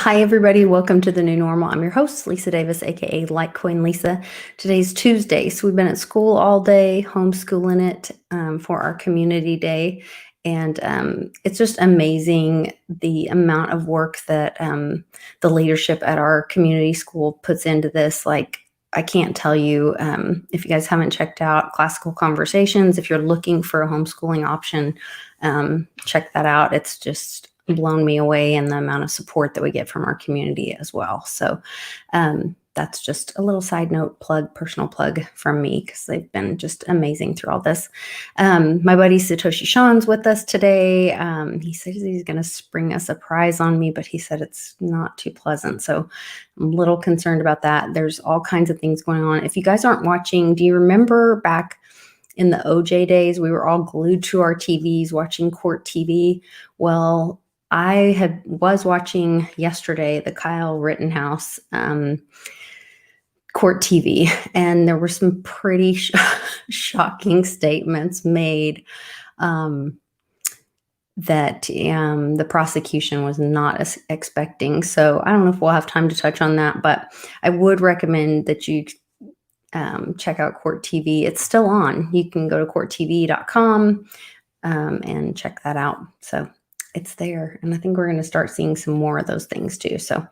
Hi, everybody. Welcome to The New Normal. I'm your host, Lisa Davis, aka Litecoin Lisa. Today's Tuesday, so we've been at school all day, homeschooling it for our community day. And it's just amazing the amount of work that the leadership at our community school puts into this. Like, I can't tell you if you guys haven't checked out Classical Conversations, if you're looking for a homeschooling option, check that out. It's just blown me away, and the amount of support that we get from our community as well. So that's just a little side note personal plug from me, because they've been just amazing through all this. My buddy Satoshi Sean's with us today. He says he's going to spring a surprise on me, but he said it's not too pleasant. So I'm a little concerned about that. There's all kinds of things going on. If you guys aren't watching, do you remember back in the OJ days, we were all glued to our TVs watching court TV? Well, I was watching yesterday the Kyle Rittenhouse court TV, and there were some pretty shocking statements made that the prosecution was not expecting. So I don't know if we'll have time to touch on that, but I would recommend that you check out Court TV. It's still on. You can go to courttv.com and check that out. So it's there. And I think we're going to start seeing some more of those things too. So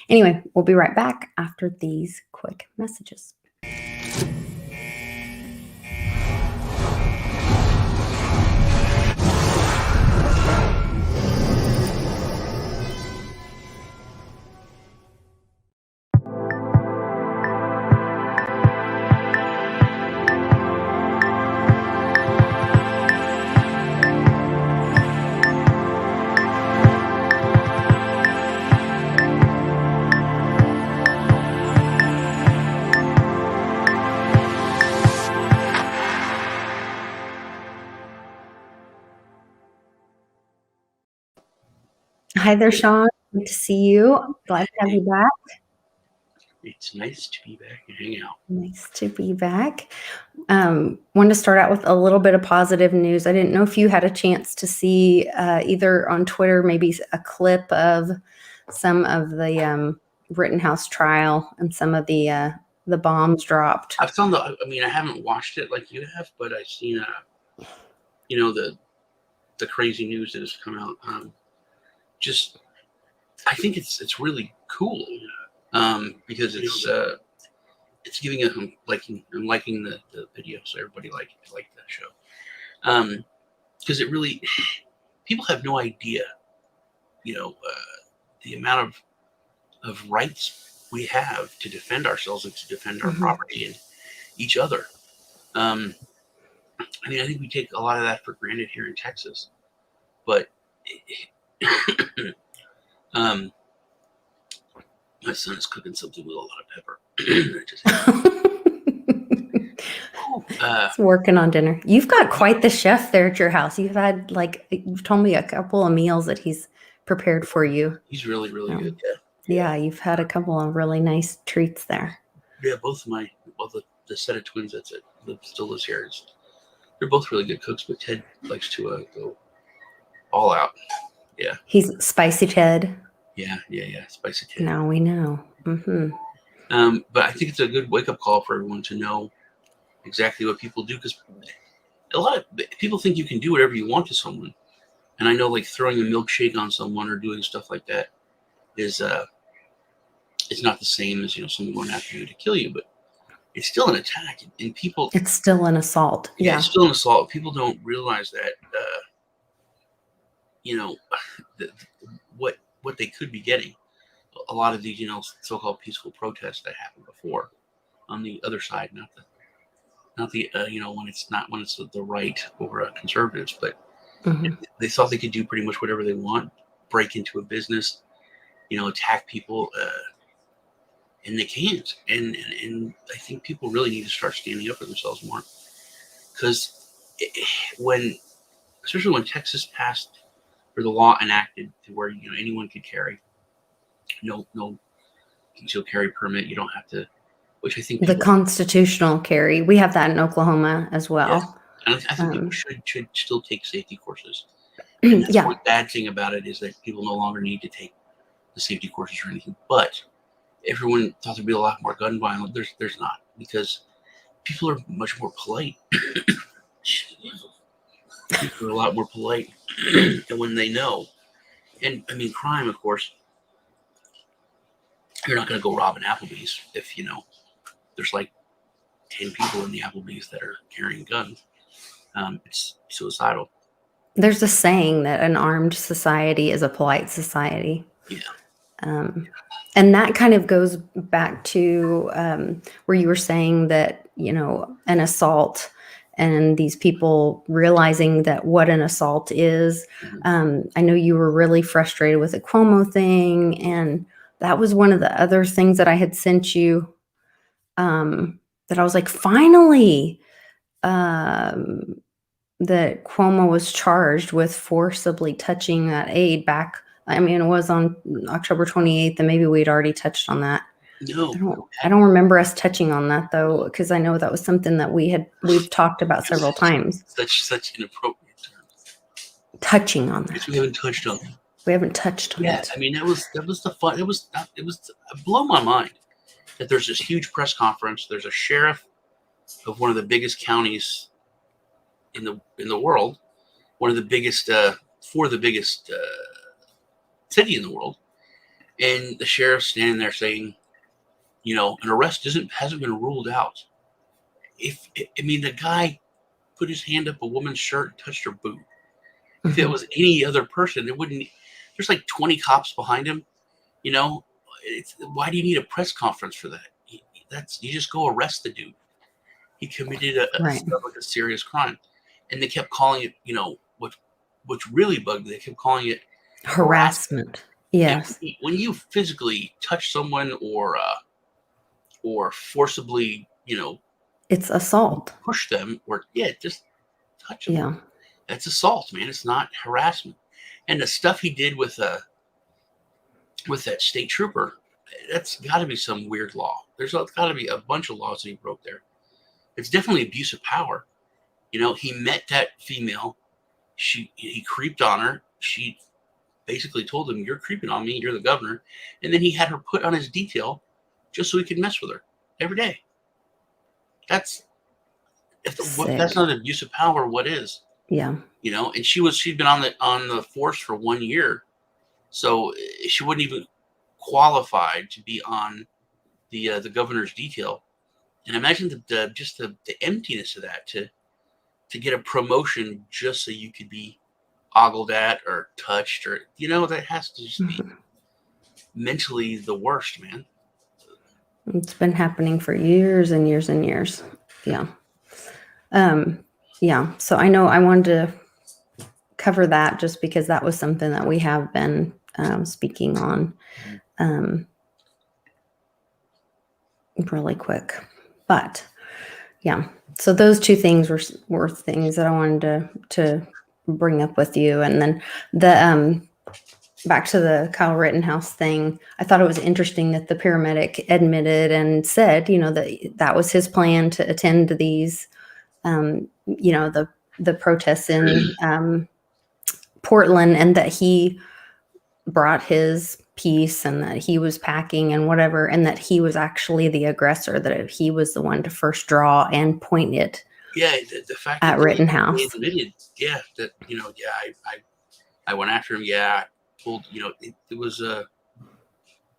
anyway, we'll be right back after these quick messages. Hi there, Sean. Good to see you. Glad to have you back. It's nice to be back and hang out. Nice to be back. Wanted to start out with a little bit of positive news. I didn't know if you had a chance to see either on Twitter, maybe a clip of some of the Rittenhouse trial and some of the bombs dropped. I've found I haven't watched it like you have, but I've seen the crazy news that has come out. I think it's really cool because it's giving I'm liking the video, so everybody like that show because it really, people have no idea the amount of rights we have to defend ourselves and to defend our property and each other. I think we take a lot of that for granted here in Texas, but my son is cooking something with a lot of pepper. It's working on dinner. You've got quite the chef there at your house. You've told me a couple of meals that he's prepared for you. He's really, really good. Yeah, you've had a couple of really nice treats there. Yeah, the set of twins that still lives here, they're both really good cooks, but Ted likes to go all out. Yeah. He's Spicy Ted. Yeah, Spicy Ted. Now we know. But I think it's a good wake-up call for everyone to know exactly what people do, because a lot of people think you can do whatever you want to someone. And I know, like, throwing a milkshake on someone or doing stuff like that is it's not the same as someone going after you to kill you, but it's still an attack, and people. It's still an assault. Yeah, it's still an assault. People don't realize that. What they could be getting. A lot of these, so-called peaceful protests that happened before, on the other side, not the when it's the right or conservatives, but they thought they could do pretty much whatever they want, break into a business, attack people, and they can't. And I think people really need to start standing up for themselves more, because especially when Texas passed, or the law enacted, to where anyone could carry, no concealed carry permit. You don't have to, which I think the constitutional carry. We have that in Oklahoma as well. Yes. And I think people should still take safety courses. And that's one bad thing about it, is that people no longer need to take the safety courses or anything, but everyone thought there'd be a lot more gun violence. There's not, because people are much more polite. People are a lot more polite when they know. And I mean, crime, of course, you're not going to go rob an Applebee's if, there's like 10 people in the Applebee's that are carrying guns. It's suicidal. There's a saying that an armed society is a polite society. Yeah. And that kind of goes back to where you were saying that, an assault and these people realizing that what an assault is. I know you were really frustrated with the Cuomo thing. And that was one of the other things that I had sent you that I was like, finally, that Cuomo was charged with forcibly touching that aide back. I mean, it was on October 28th, and maybe we'd already touched on that. No, I don't remember us touching on that though, because I know that was something that we've talked about several times. Such inappropriate term. Touching on that. Because we haven't touched on it. We haven't touched on it. I mean, that was the fun. It was blow my mind that there's this huge press conference. There's a sheriff of one of the biggest counties in the world, one of the biggest city in the world, and the sheriff's standing there saying, an arrest hasn't been ruled out. The guy put his hand up a woman's shirt and touched her boob. Mm-hmm. If it was any other person, it wouldn't. There's like 20 cops behind him. Why do you need a press conference for that? You just go arrest the dude. He committed a serious crime, and they kept calling it, which really bugged me. They kept calling it harassment. Yes. When you physically touch someone or forcibly, it's assault. Push them or just touch them. Yeah. That's assault, man. It's not harassment. And the stuff he did with that state trooper, that's got to be some weird law. There's got to be a bunch of laws that he broke there. It's definitely abuse of power. He met that female. He creeped on her. She basically told him, "You're creeping on me. You're the governor." And then he had her put on his detail just so he could mess with her every day. If that's not abuse of power, what is? Yeah. And she'd been on the force for 1 year, so she wouldn't even qualified to be on the governor's detail. And imagine the emptiness of that to get a promotion just so you could be ogled at or touched or that has to just be mentally the worst, man. It's been happening for years and years and years. Yeah. Yeah. So I know I wanted to cover that just because that was something that we have been speaking on really quick. But yeah, so those two things were things that I wanted to bring up with you. And then the back to the Kyle Rittenhouse thing, I thought it was interesting that the paramedic admitted and said, that was his plan to attend to these, the protests in Portland, and that he brought his piece and that he was packing and whatever, and that he was actually the aggressor, that he was the one to first draw and point it. Yeah, the fact at that Rittenhouse. He admitted, I went after him. Yeah, it was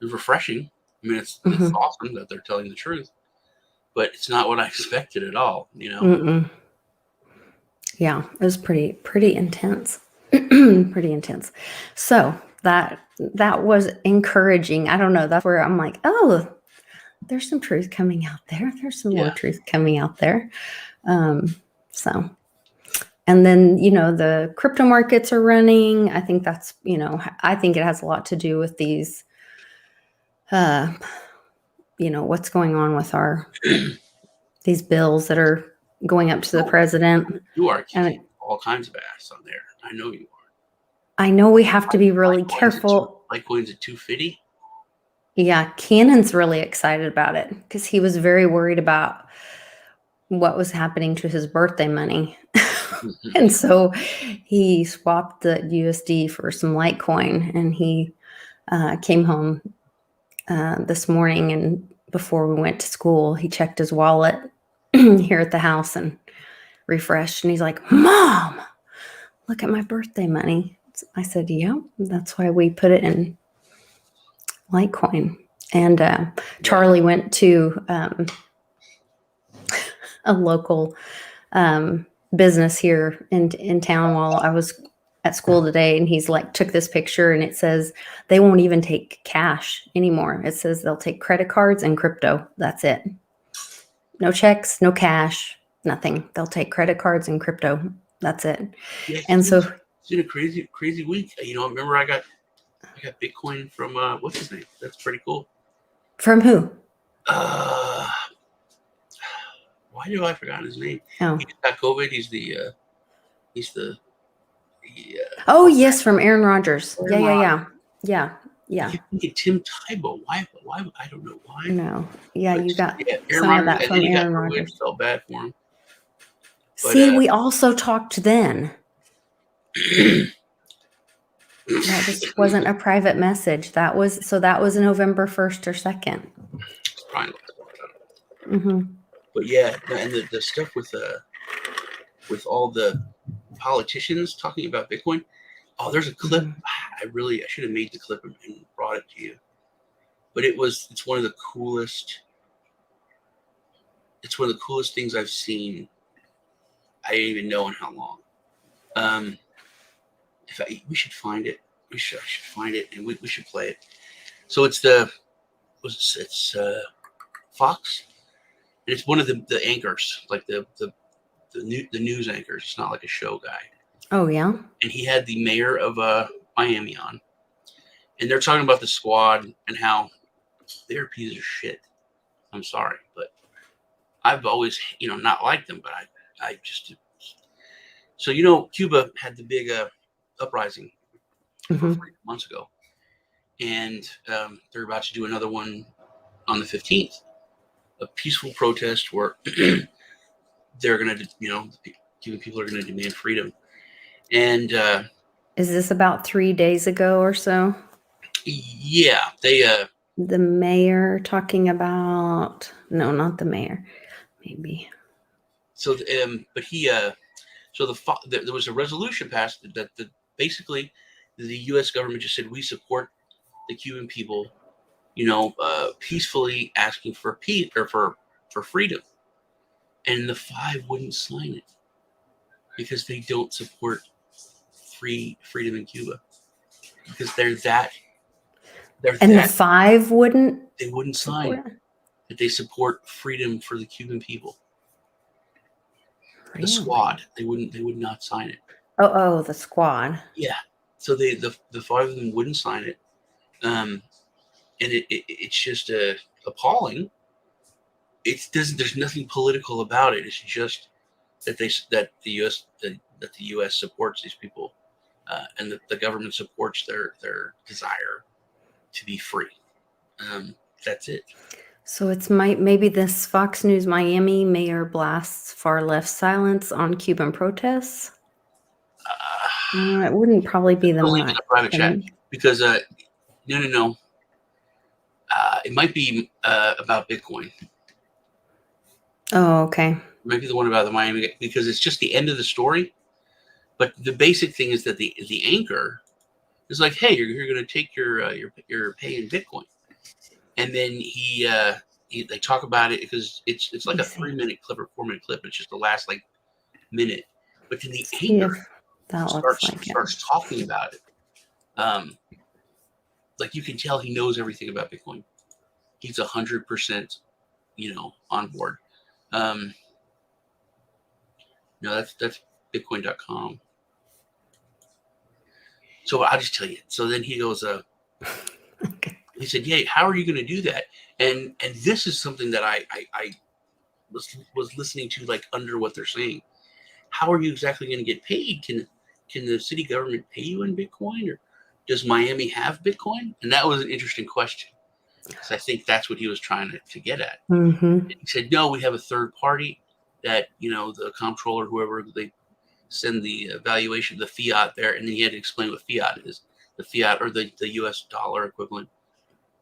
refreshing. I mean, it's awesome that they're telling the truth, but it's not what I expected at all. Yeah, it was pretty intense, pretty intense. So that was encouraging. I don't know. That's where I'm like, oh, there's some truth coming out there. There's some more truth coming out there. So, and then, the crypto markets are running. I think that's, I think it has a lot to do with these, what's going on with these bills that are going up to the president. You are kicking all kinds of ass on there. I know you are. I know we have to be really careful. Litecoin's at 250. Yeah, Cannon's really excited about it because he was very worried about what was happening to his birthday money. And so he swapped the USD for some Litecoin, and he came home this morning, and before we went to school, he checked his wallet here at the house and refreshed, and he's like, "Mom, look at my birthday money." I said, "Yep, that's why we put it in Litecoin." And Charlie went to a local business here in town while I was at school today, and he's like, took this picture, and it says they won't even take cash anymore. It says they'll take credit cards and crypto. That's it. No checks, no cash, nothing. They'll take credit cards and crypto. That's it. Yeah, And so it's been a crazy week. You know, remember I got Bitcoin from what's his name? That's pretty cool. From who? Why do I forgot his name? Oh, He got COVID. He's the oh yes, from Aaron Rodgers. Aaron Yeah. I keep thinking Tim Tebow. Why? I don't know why. No. Yeah, But you got Aaron some of Rodgers, that and from then he got Aaron COVID. Rodgers. Felt bad for him. But, See, we also talked then. That just wasn't a private message. That was November 1st or 2nd. Mm-hmm. But yeah, and the stuff with all the politicians talking about Bitcoin. Oh, there's a clip. Mm-hmm. I should have made the clip and brought it to you. But it's one of the coolest. It's one of the coolest things I've seen. I didn't even know in how long. We should find it. I should find it, and we should play it. So it's Fox, and it's one of the anchors, like the news anchors. It's not like a show guy. Oh yeah. And he had the mayor of Miami on, and they're talking about the squad and how they're a piece of shit. I'm sorry, but I've always not liked them, but I just. So Cuba had the big uprising 4 months ago, and they're about to do another one on the 15th, a peaceful protest where they're going to, Cuban people are going to demand freedom. And is this about 3 days ago or so? Yeah, they. The mayor talking about not the mayor, maybe. So, but he. So there was a resolution passed that basically the U.S. government just said we support the Cuban people, peacefully asking for peace or for freedom, and the 5 wouldn't sign it because they don't support freedom in Cuba because they're that. And the 5 wouldn't. They wouldn't sign that they support freedom for the Cuban people. The squad, they would not sign it. Oh, the squad. Yeah. So the 5 of them wouldn't sign it. And it's just appalling. There's nothing political about it. It's just that the U.S. supports these people, and the government supports their desire to be free. That's it. So it's maybe this Fox News Miami mayor blasts far left silence on Cuban protests. It wouldn't probably be the one. Private chat because no. It might be about Bitcoin. Oh, okay. It might be the one about the Miami because it's just the end of the story. But the basic thing is that the anchor is like, hey, you're going to take your pay in Bitcoin. And then they talk about it because it's like a 3-minute clip or 4-minute clip. It's just the last minute. But then the anchor starts talking about it. Like you can tell he knows everything about Bitcoin. He's 100%, on board. No, that's Bitcoin.com. So I'll just tell you. So then he goes, okay. He said, "Yeah, how are you going to do that?" And this is something that I was listening to under what they're saying. How are you exactly going to get paid? Can the city government pay you in Bitcoin, or does Miami have Bitcoin? And that was an interesting question. Because I think that's what he was trying to get at. Mm-hmm. And he said, "No, we have a third party that the comptroller, whoever they send the valuation, the fiat there, and then he had to explain what fiat is. the fiat or the US dollar equivalent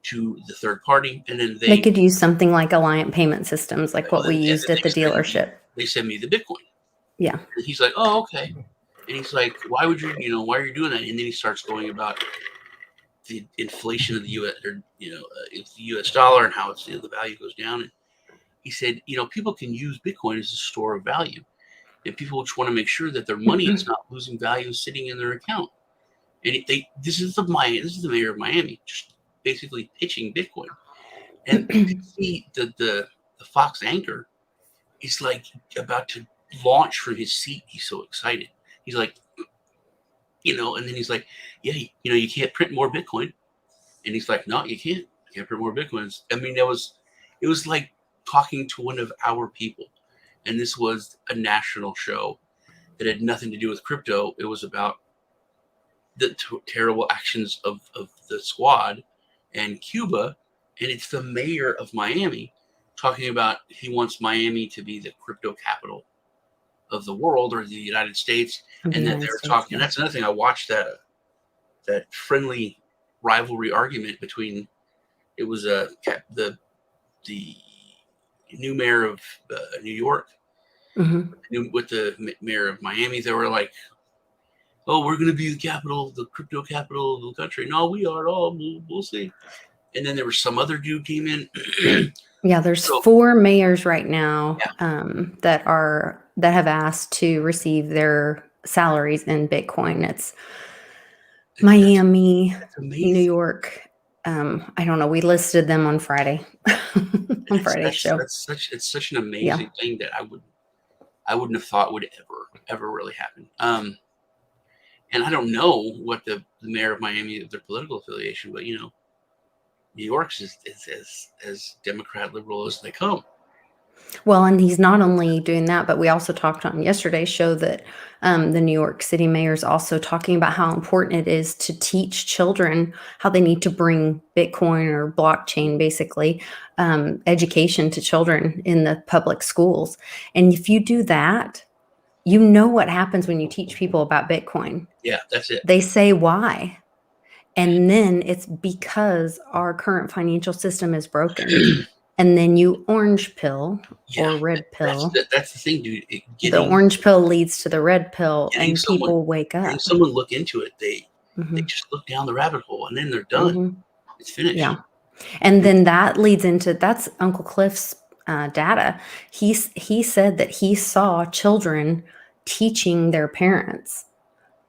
to the third party, and then They could use something like Alliant Payment Systems, like what we yeah, used at the dealership. they send me the Bitcoin. Yeah. And he's like, oh, okay. And he's like, why would you, why are you doing that? And then he starts going about the inflation of the U.S. or the U.S. dollar and how it's the value goes down. And he said, people can use Bitcoin as a store of value, and people just want to make sure that their money is not losing value sitting in their account. And this is the mayor of Miami just basically pitching Bitcoin, and you can see the Fox anchor is like about to launch from his seat. He's so excited. He's like, and then he's like, yeah, you can't print more Bitcoin. And he's like, no, you can't. You can't print more Bitcoins. I mean, it was like talking to one of our people. And this was a national show that had nothing to do with crypto. It was about the terrible actions of the squad and Cuba. And it's the mayor of Miami talking about he wants Miami to be the crypto capital of the world or the United States. And that they're talking. And that's another thing. I watched that friendly rivalry argument between it was the new mayor of New York with the mayor of Miami. They were like, oh, we're going to be the crypto capital of the country. No, we are. Oh, we'll see. And then there was some other dude came in. Yeah, there's 4 mayors right now that have asked to receive their salaries in Bitcoin. It's Miami, New York. I don't know. We listed them on Friday. on Friday's show. It's such an amazing thing that I wouldn't have thought would ever really happen. And I don't know what the mayor of Miami, their political affiliation, but New York's is as Democrat liberal as they come. Well, and he's not only doing that, but we also talked on yesterday's show that the New York City mayor is also talking about how important it is to teach children how they need to bring Bitcoin or blockchain, basically, education to children in the public schools. And if you do that, you know what happens when you teach people about Bitcoin. Yeah, that's it. They say why. And then it's because our current financial system is broken. And then you orange pill or red pill. That's the thing, dude. The orange pill leads to the red pill, and people wake up. When someone look into it, they just look down the rabbit hole, and then they're done. It's finished. Yeah, and then that leads into that's Uncle Cliff's data. He said that he saw children teaching their parents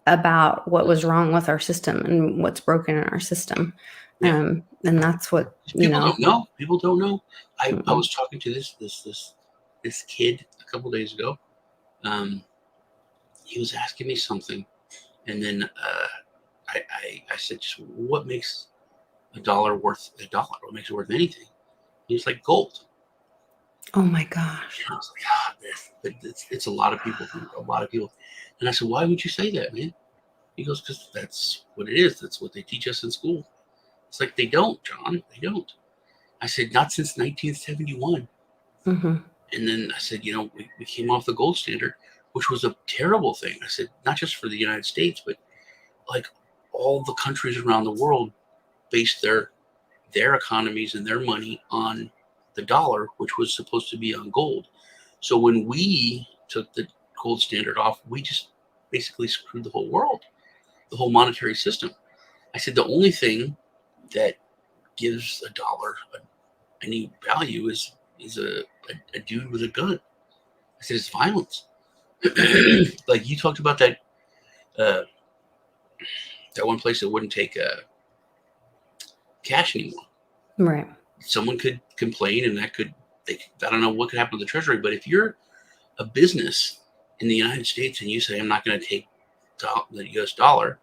about what was wrong with our system and what's broken in our system. Yeah. And that's what don't know. People don't know. I was talking to this kid a couple of days ago. He was asking me something, and then I said, just what makes a dollar worth a dollar? What makes it worth anything? He was like, gold. Oh my gosh! And I was like, it's a lot of people. And I said, why would you say that, man? He goes, because that's what it is. That's what they teach us in school. It's like, they don't, John. They don't. I said, not since 1971. And then I said, we came off the gold standard, which was a terrible thing. I said, not just for the United States, but like all the countries around the world based their economies and their money on the dollar, which was supposed to be on gold. So when we took the gold standard off, we just basically screwed the whole world, the whole monetary system. I said, the only thing that gives a dollar any value is a dude with a gun. I said, it's violence. Like you talked about that one place that wouldn't take cash anymore. Right. Someone could complain, and I don't know what could happen to the Treasury, but if you're a business in the United States and you say, I'm not going to take the US dollar,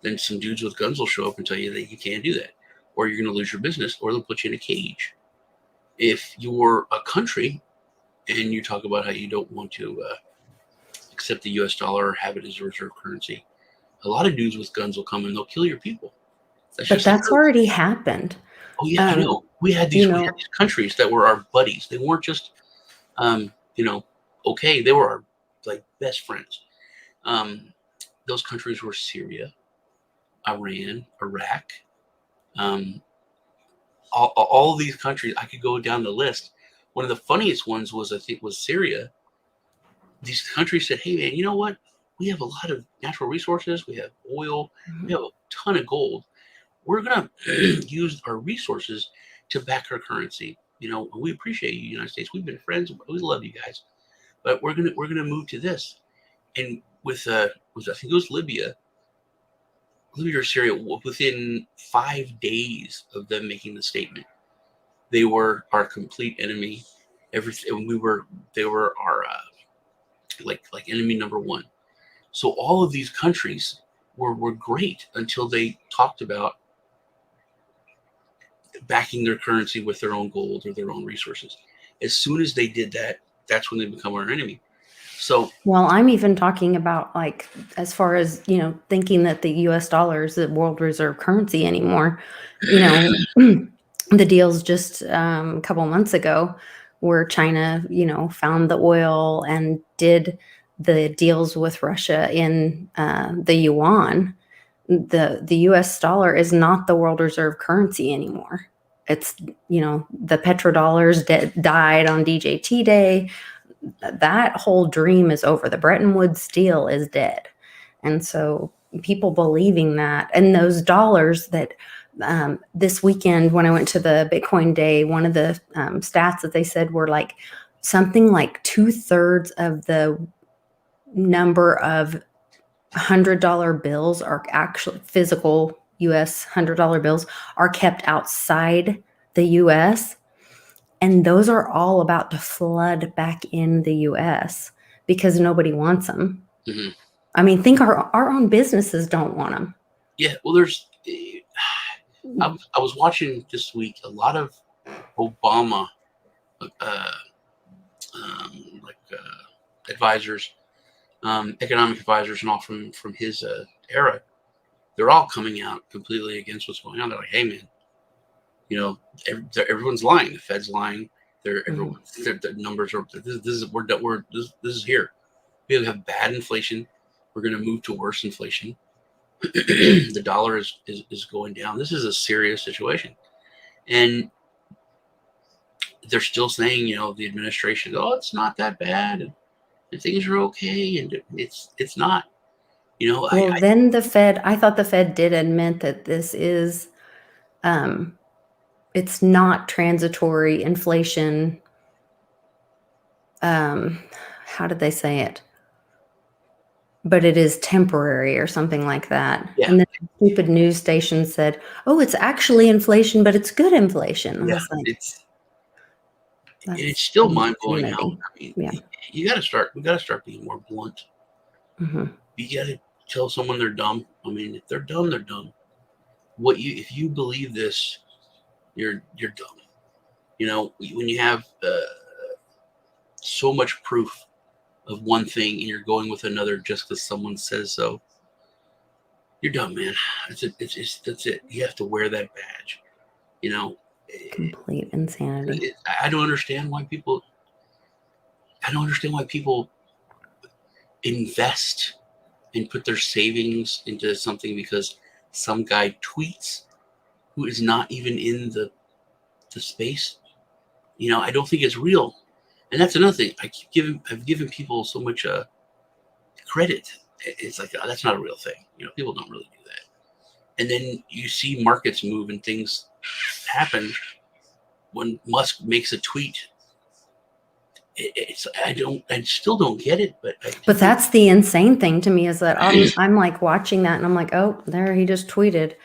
then some dudes with guns will show up and tell you that you can't do that, or you're going to lose your business, or they'll put you in a cage. If you're a country and you talk about how you don't want to accept the US dollar or have it as a reserve currency, a lot of dudes with guns will come and they'll kill your people. That's already happened. Oh yeah, I know. We had these countries that were our buddies. They weren't just, okay. They were our best friends. Those countries were Syria, Iran, Iraq, um, all of these countries. I could go down the list. One of the funniest ones was, I think, was Syria. These countries said, "Hey, man, you know what? We have a lot of natural resources. We have oil. We have a ton of gold. We're gonna use our resources to back our currency. We appreciate you, United States. We've been friends. We love you guys, but we're gonna move to this." And with I think it was Libya or Syria, within 5 days of them making the statement, they were our complete enemy. Everything they were our like enemy number one. So all of these countries were great until they talked about backing their currency with their own gold or their own resources. As soon as they did that, that's when they become our enemy. So, well, I'm even talking about, like, as far as, thinking that the US dollar is the world reserve currency anymore. The deals just a couple months ago where China, found the oil and did the deals with Russia in the yuan. The US dollar is not the world reserve currency anymore. It's, the petrodollars died on DJT day. That whole dream is over. The Bretton Woods deal is dead. And so people believing that, and those dollars that this weekend when I went to the Bitcoin day, one of the stats that they said were like something like 2/3 of the number of $100 bills are actually physical US $100 bills are kept outside the US. And those are all about to flood back in the US because nobody wants them. mhm. I mean, think our own businesses don't want them. Yeah, well, there's. I was watching this week a lot of Obama, uh, advisors, economic advisors, and all from his era. They're all coming out completely against what's going on. They're like, "Hey, man, everyone's lying. The Fed's lying. Their numbers are. This is here. We have bad inflation. We're going to move to worse inflation. The dollar is going down. This is a serious situation." And they're still saying, the administration, "Oh, it's not that bad, and things are okay," and it's not. Well, then I thought the Fed did admit that this is, it's not transitory inflation. How did they say it? But it is temporary or something like that. Yeah, And then stupid news station said, "Oh, it's actually inflation, but it's good inflation." I yeah, was like, it's that's still mind blowing how. insanity. I mean, Yeah. we got to start being more blunt. Hmm. You got to tell someone they're dumb. I mean, if they're dumb, they're dumb. If you believe this, you're dumb. When you have so much proof of one thing and you're going with another just because someone says so, you're dumb, man. That's it. That's it. You have to wear that badge. Complete insanity. I don't understand why people. I don't understand why people invest and put their savings into something because some guy tweets who is not even in the space. I don't think it's real. And that's another thing. I've given people so much credit. It's like, oh, that's not a real thing. People don't really do that. And then you see markets move and things happen when Musk makes a tweet. I still don't get it, But that's the insane thing to me is that I'm like watching that and I'm like, oh, there he just tweeted.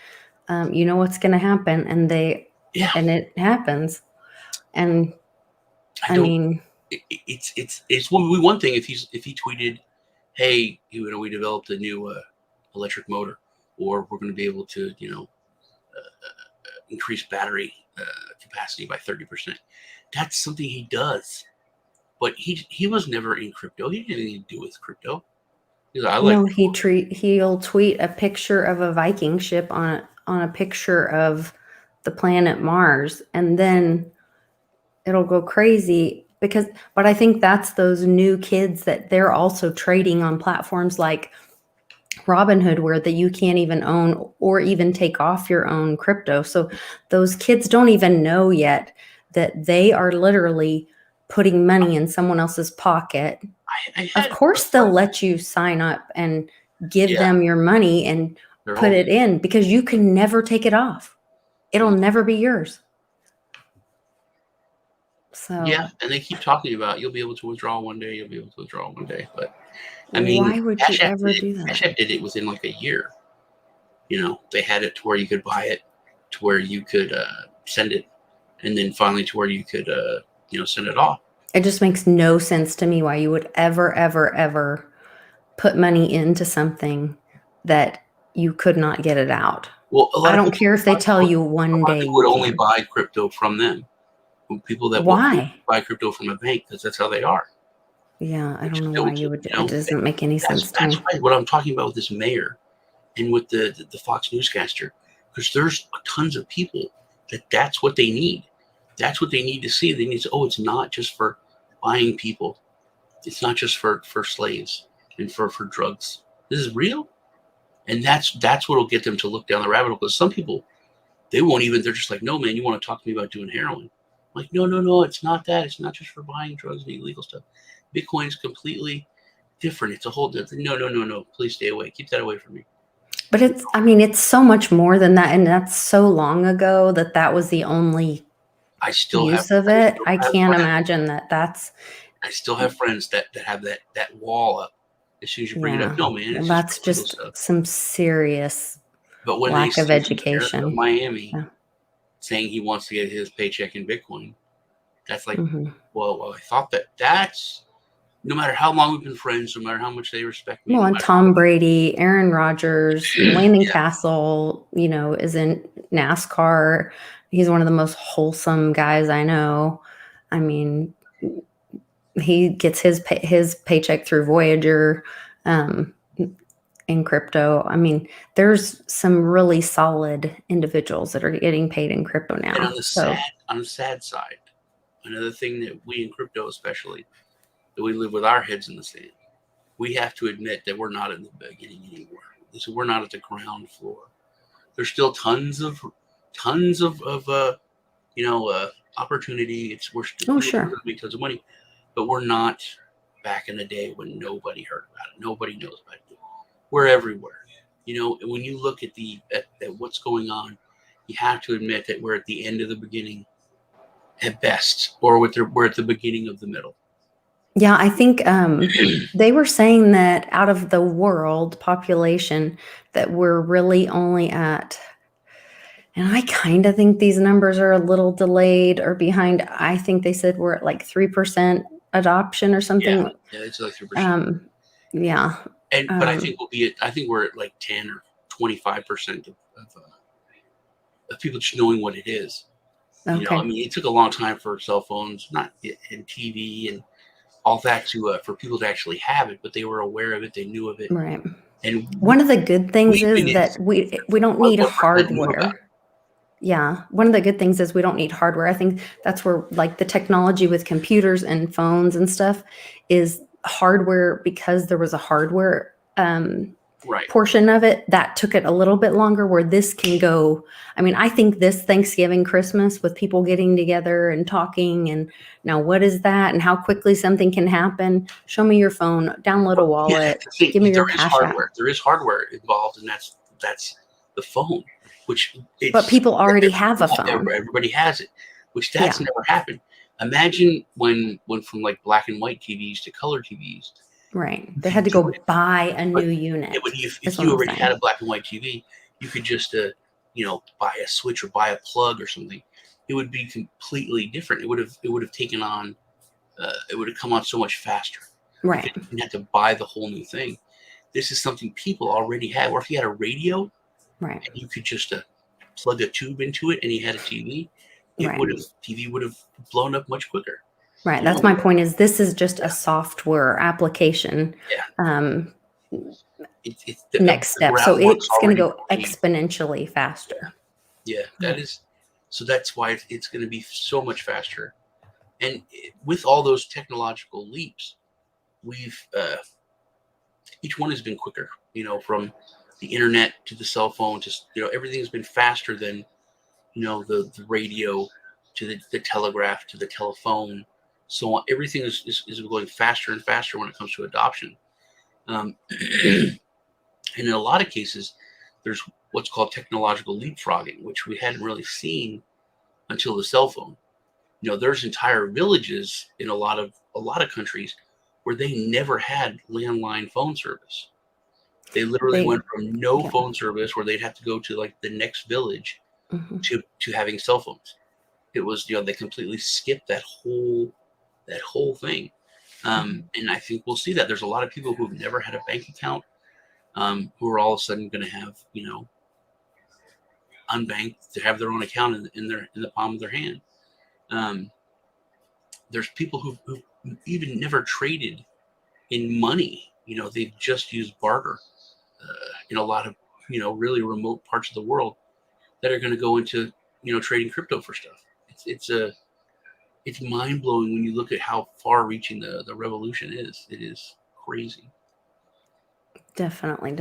You know what's going to happen, and and it happens. And I mean, it's one thing if he tweeted, "Hey, we developed a new electric motor, or we're going to be able to increase battery capacity by 30%." That's something he does, but he was never in crypto. He didn't have anything to do with crypto. no, he'll tweet a picture of a Viking ship on a picture of the planet Mars, and then it'll go crazy but I think that's those new kids that they're also trading on platforms like Robinhood where that you can't even own or even take off your own crypto. So those kids don't even know yet that they are literally putting money in someone else's pocket. I Of had course, they'll let you sign up and give yeah, them your money and they're put holding it in because you can never take it off. It'll it. never be yours. Yeah, So and they keep talking about you'll be able to withdraw one day, you'll be able to withdraw one day. But I why mean, would you Cash App ever did it. do that? Cash App did it within like a year. They had it to where you could buy it, to where you could send it, and then finally to where you could send it off. It just makes no sense to me why you would ever, ever, ever put money into something that you could not get it out. Well, I don't care if they tell you one day people would you only can. buy crypto from them. People that will Why? buy crypto from a bank because that's how they are. Yeah, I Which don't is know why you would. It doesn't make any sense to that's me. why what I'm talking about with this mayor and with the Fox newscaster, because there's tons of people that's what they need. That's what they need to see. They need to, it's not just for buying people. It's not just for slaves and for drugs. This is real. And that's what will get them to look down the rabbit hole. Because some people, they won't even, they're just like, no, man, you want to talk to me about doing heroin. I'm like, no, it's not that. It's not just for buying drugs and illegal stuff. Bitcoin's completely different. It's a whole different, no. Please stay away. Keep that away from me. But it's so much more than that. And that's so long ago that was the only I still use of it. I can't friends. imagine that's. I still have friends that have that wall up as soon as you bring it up. No, man, it's That's just legal just stuff. some serious But when lack they of see the mayor of education. Miami Yeah. saying he wants to get his paycheck in Bitcoin, that's like, Mhm. well, I thought that's no matter how long we've been friends, no matter how much they respect me. Well, No and matter Tom Brady, Aaron Rodgers, Landon yeah, Castle, is in NASCAR. He's one of the most wholesome guys I know. I mean, he gets his paycheck through Voyager, um, in crypto. I mean, there's some really solid individuals that are getting paid in crypto and now. So on the sad side, another thing that we in crypto especially, that we live with our heads in the sand, we have to admit that we're not in the beginning anymore. So we're not at the ground floor. There's still tons of opportunity. We're still oh, going to sure. make tons of money, but we're not back in the day when nobody heard about it. Nobody knows about it. We're everywhere. When you look at at what's going on, you have to admit that we're at the end of the beginning at best, or we're at the beginning of the middle. Yeah, I think they were saying that out of the world population, that we're really only at, and I kind of think these numbers are a little delayed or behind. I think they said we're at like 3% adoption or something. Yeah, it's like 3%. Yeah. But I think I think we're at like 10 or 25% of people just knowing what it is. Okay. I mean, it took a long time for cell phones, not and TV and all that for people to actually have it, but they were aware of it, they knew of it. Right. And One of the good things is that we don't need 1% knew about it. hardware. Yeah. One of the good things is we don't need hardware. I think that's where like the technology with computers and phones and stuff is hardware, because there was a hardware Right. portion of it that took it a little bit longer, where this can go. I mean, I think this Thanksgiving, Christmas, with people getting together and talking, and now what is that and how quickly something can happen. Show me your phone, download a wallet, give me your cash app. There is hardware involved, and that's the phone, which But people already have a phone. everybody has it, which that's never happened. Imagine when from like black and white TVs to color TVs. Right. They had to go buy a new unit. If you already had a black and white TV, you could just buy a switch or buy a plug or something. It would be completely different. It would have taken on it would have come on so much faster. Right. You didn't have to buy the whole new thing. This is something people already have. Or if you had a radio, right, and you could just plug a tube into it and you had a TV, TV would have blown up much quicker. Right. That's my point, is this is just a software application. Yeah. It's next step. So it's going to go exponentially faster. Yeah, that is. So that's why it's going to be so much faster. And with all those technological leaps, we've each one has been quicker, from the internet to the cell phone, just, everything's been faster than, the radio to the telegraph to the telephone. So everything is going faster and faster when it comes to adoption. And in a lot of cases, there's what's called technological leapfrogging, which we hadn't really seen until the cell phone. There's entire villages in a lot of countries where they never had landline phone service. They literally went from no phone service, where they'd have to go to like the next village, to having cell phones. It was, they completely skipped that whole thing. And I think we'll see that there's a lot of people who've never had a bank account, who are all of a sudden going to have, unbanked, to have their own account in the palm of their hand. There's people who even never traded in money. They've just used barter in a lot of, really remote parts of the world, that are going to go into, trading crypto for stuff. It's mind blowing when you look at how far reaching the revolution is. It is crazy. Definitely.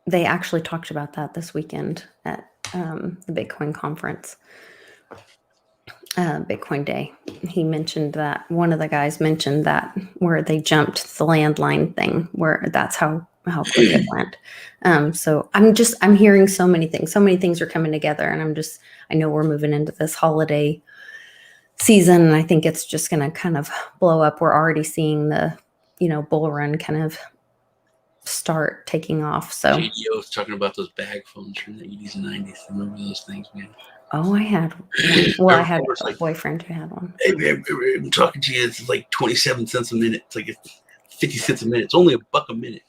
They actually talked about that this weekend at the Bitcoin conference, Bitcoin Day. He mentioned that, one of the guys mentioned that, where they jumped the landline thing, where that's how quick it went. So I'm hearing so many things are coming together, and I know we're moving into this holiday season, and I think it's just going to kind of blow up. We're already seeing the, bull run kind of start taking off. So JDO was talking about those bag phones from the 80s and 90s. Remember those things, man? Oh, I had one. Well, I had a boyfriend who had one. Hey, man, I'm talking to you. It's like 27 cents a minute. It's like 50 cents a minute. It's only $1 a minute.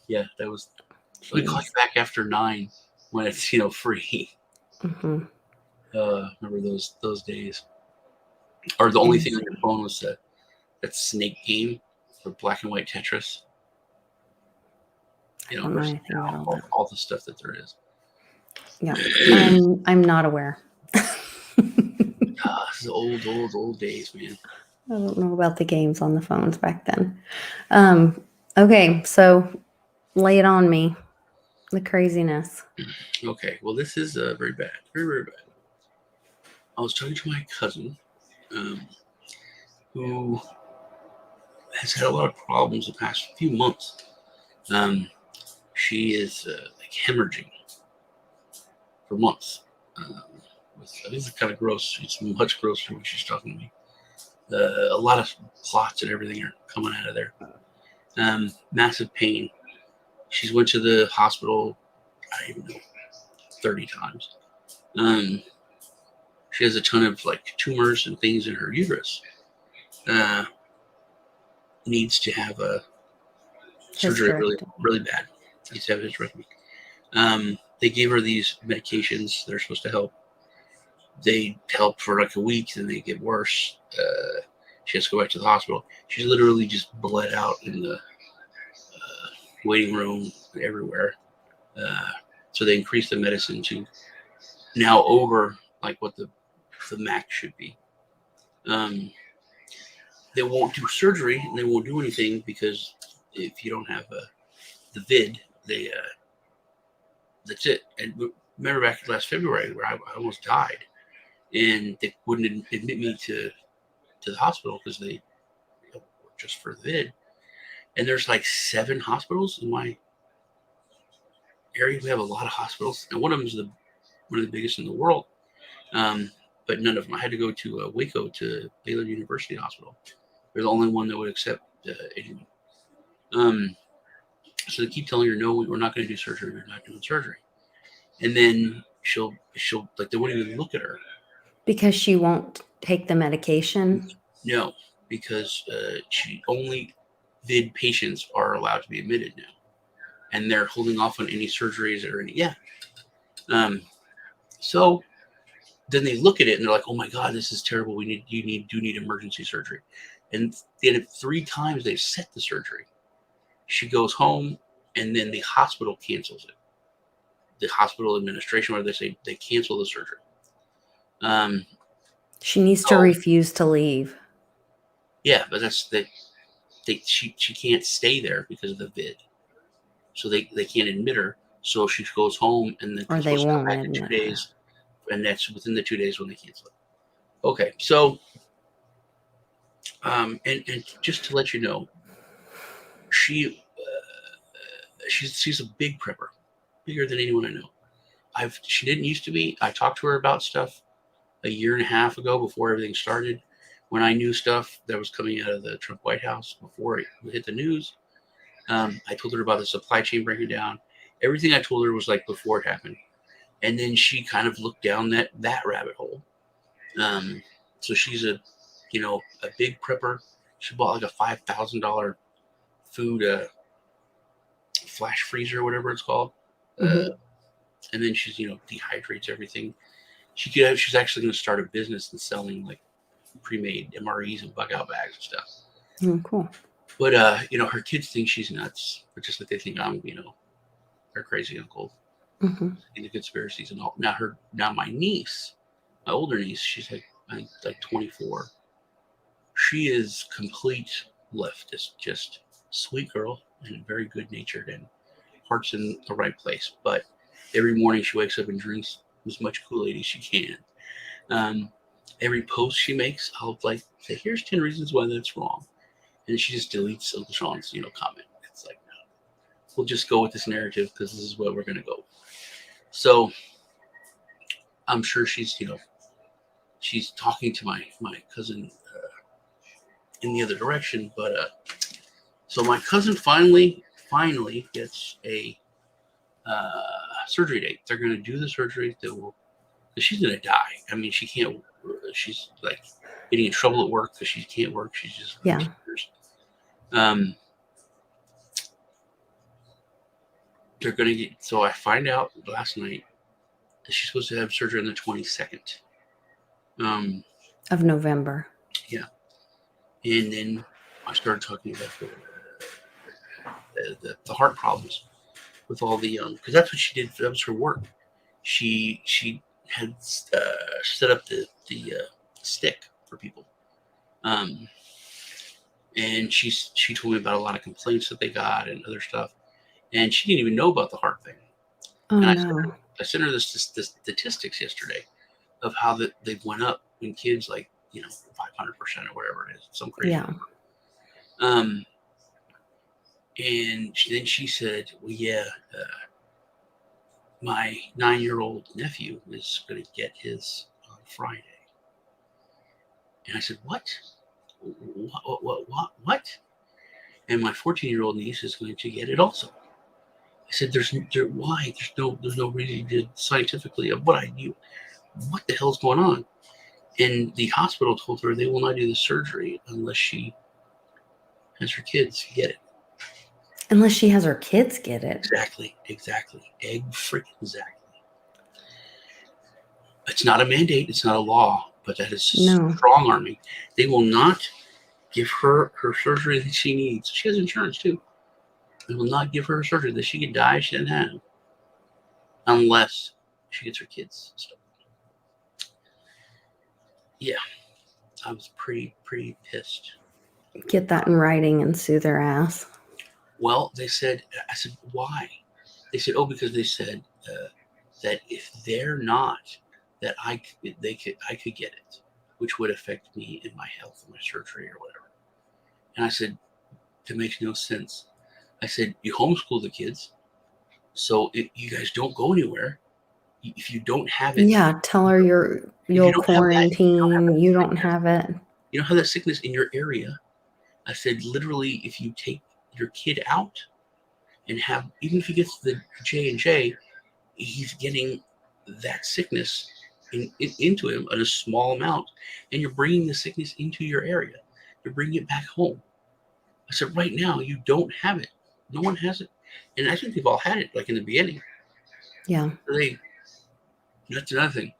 Yeah, that was. We call you back after 9 when it's, free. Remember those days? Or the only thing on your phone was that snake game for black and white Tetris. All the stuff that there is. Yeah, I'm not aware. This is old days, man. I don't know about the games on the phones back then. Okay, so lay it on me, the craziness. Okay, well, this is very bad, very, very bad. I was talking to my cousin, who has had a lot of problems the past few months. She is like hemorrhaging for months. This is kind of gross. It's much grosser when she's talking to me. A lot of clots and everything are coming out of there. Massive pain. She's went to the hospital, I don't even know, 30 times. She has a ton of like tumors and things in her uterus. Needs to have a surgery really, really bad. Needs to have a hysterectomy. They gave her these medications that are supposed to help. They help for like a week, then they get worse. She has to go back to the hospital. She's literally just bled out in the waiting room, everywhere. So they increased the medicine to now over like what the max should be. They won't do surgery, and they won't do anything, because if you don't have the vid, that's it. And remember back last February where I almost died, and they wouldn't admit me to the hospital because they just for the vid. And there's like 7 hospitals in my area. We have a lot of hospitals, and one of them is one of the biggest in the world. But none of them. I had to go to Waco, to Baylor University Hospital. They're the only one that would accept anyone. So they keep telling her, no, we're not going to do surgery. We're not doing surgery. And then she'll like, they won't even look at her. Because she won't take the medication? No, because only vid patients are allowed to be admitted now. And they're holding off on any surgeries or any, so then they look at it and they're like, oh my God, this is terrible. You need emergency surgery. And then 3 times they've set the surgery. She goes home, and then the hospital cancels it. The hospital administration, where they say they cancel the surgery. She needs to refuse to leave. Yeah, but that's the she can't stay there because of the vid, so they can't admit her. So she goes home, and then Or they supposed to come won't back in 2 admit her. days, and that's within the 2 days when they cancel it. Okay, so and just to let you know, she's a big prepper, bigger than anyone I know. She didn't used to be. I talked to her about stuff a year and a half ago before everything started, when I knew stuff that was coming out of the Trump White House before it hit the news. I told her about the supply chain breaking down. Everything I told her was like before it happened, and then she kind of looked down that rabbit hole. So she's a big prepper. She bought like a $5,000 food flash freezer, or whatever it's called. Mm-hmm. And then she's dehydrates everything. She's actually going to start a business and selling like pre-made MREs and bug out bags and stuff. Oh, cool. But her kids think she's nuts, but just like they think I'm her crazy uncle in the conspiracies and all. Now my niece, my older niece, she's like 24. She is complete leftist, just sweet girl and very good natured and heart's in the right place. But every morning she wakes up and drinks as much Kool-Aid as she can. Every post she makes, I'll say, here's 10 reasons why that's wrong. And she just deletes Uncle Sean's, comment. It's like, no, we'll just go with this narrative because this is what we're going to go with. So I'm sure she's talking to my cousin in the other direction. But so my cousin finally gets a surgery date. They're going to do the surgery that will, because she's going to die. I mean, she can't, she's like getting in trouble at work because she can't work. She's just, yeah. They're going to get, so I find out last night that she's supposed to have surgery on the 22nd. Of November. Yeah. And then I started talking about the heart problems with all the because that's what she did. That was her work. She had set up the stick for people, and she told me about a lot of complaints that they got and other stuff, and she didn't even know about the heart thing. Oh, and no. I sent her the statistics yesterday of how they went up in kids, like 500% or whatever it is, some crazy. Yeah. And then she said, well, yeah, my 9-year-old nephew is going to get his on Friday. And I said, what? What? And my 14-year-old niece is going to get it also. I said, why? There's no reason to scientifically of what the hell's going on? And the hospital told her they will not do the surgery unless she has her kids get it. Unless she has her kids get it. Exactly. Exactly. It's not a mandate. It's not a law, but that is strong arming. They will not give her surgery that she needs. She has insurance too. They will not give her surgery that she can die she doesn't have unless she gets her kids stuff. Yeah, I was pretty pissed. Get that in writing and sue their ass. Well, I said, why? They said, oh, because they said that if they're not, that I could get it, which would affect me in my health and my surgery or whatever. And I said, that makes no sense. I said, you homeschool the kids, so you guys don't go anywhere. If you don't have it, yeah, tell her you'll quarantine. You don't have it. You don't have that sickness in your area. I said, literally, if you take your kid out and have, even if he gets the J&J, he's getting that sickness into him in a small amount, and you're bringing the sickness into your area. You're bringing it back home. I said, right now, you don't have it. No one has it. And I think they've all had it, like in the beginning. Yeah. That's another thing.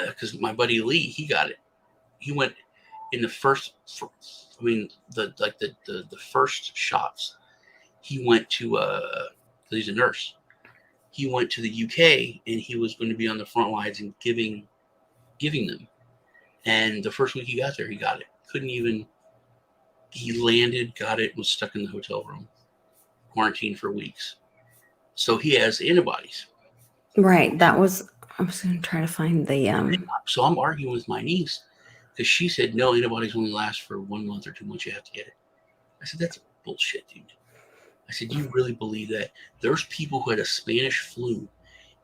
Because my buddy Lee, he got it. He went in the first, the first shots. He went to, because he's a nurse. He went to the UK and he was going to be on the front lines and giving them. And the first week he got there, he got it. Couldn't even He landed, got it, was stuck in the hotel room, quarantined for weeks. So he has antibodies. Right. I was going to try to find the. So I'm arguing with my niece because she said, no, antibodies only last for 1 month or 2 months. You have to get it. I said, that's bullshit, dude. I said, do you really believe that? There's people who had a Spanish flu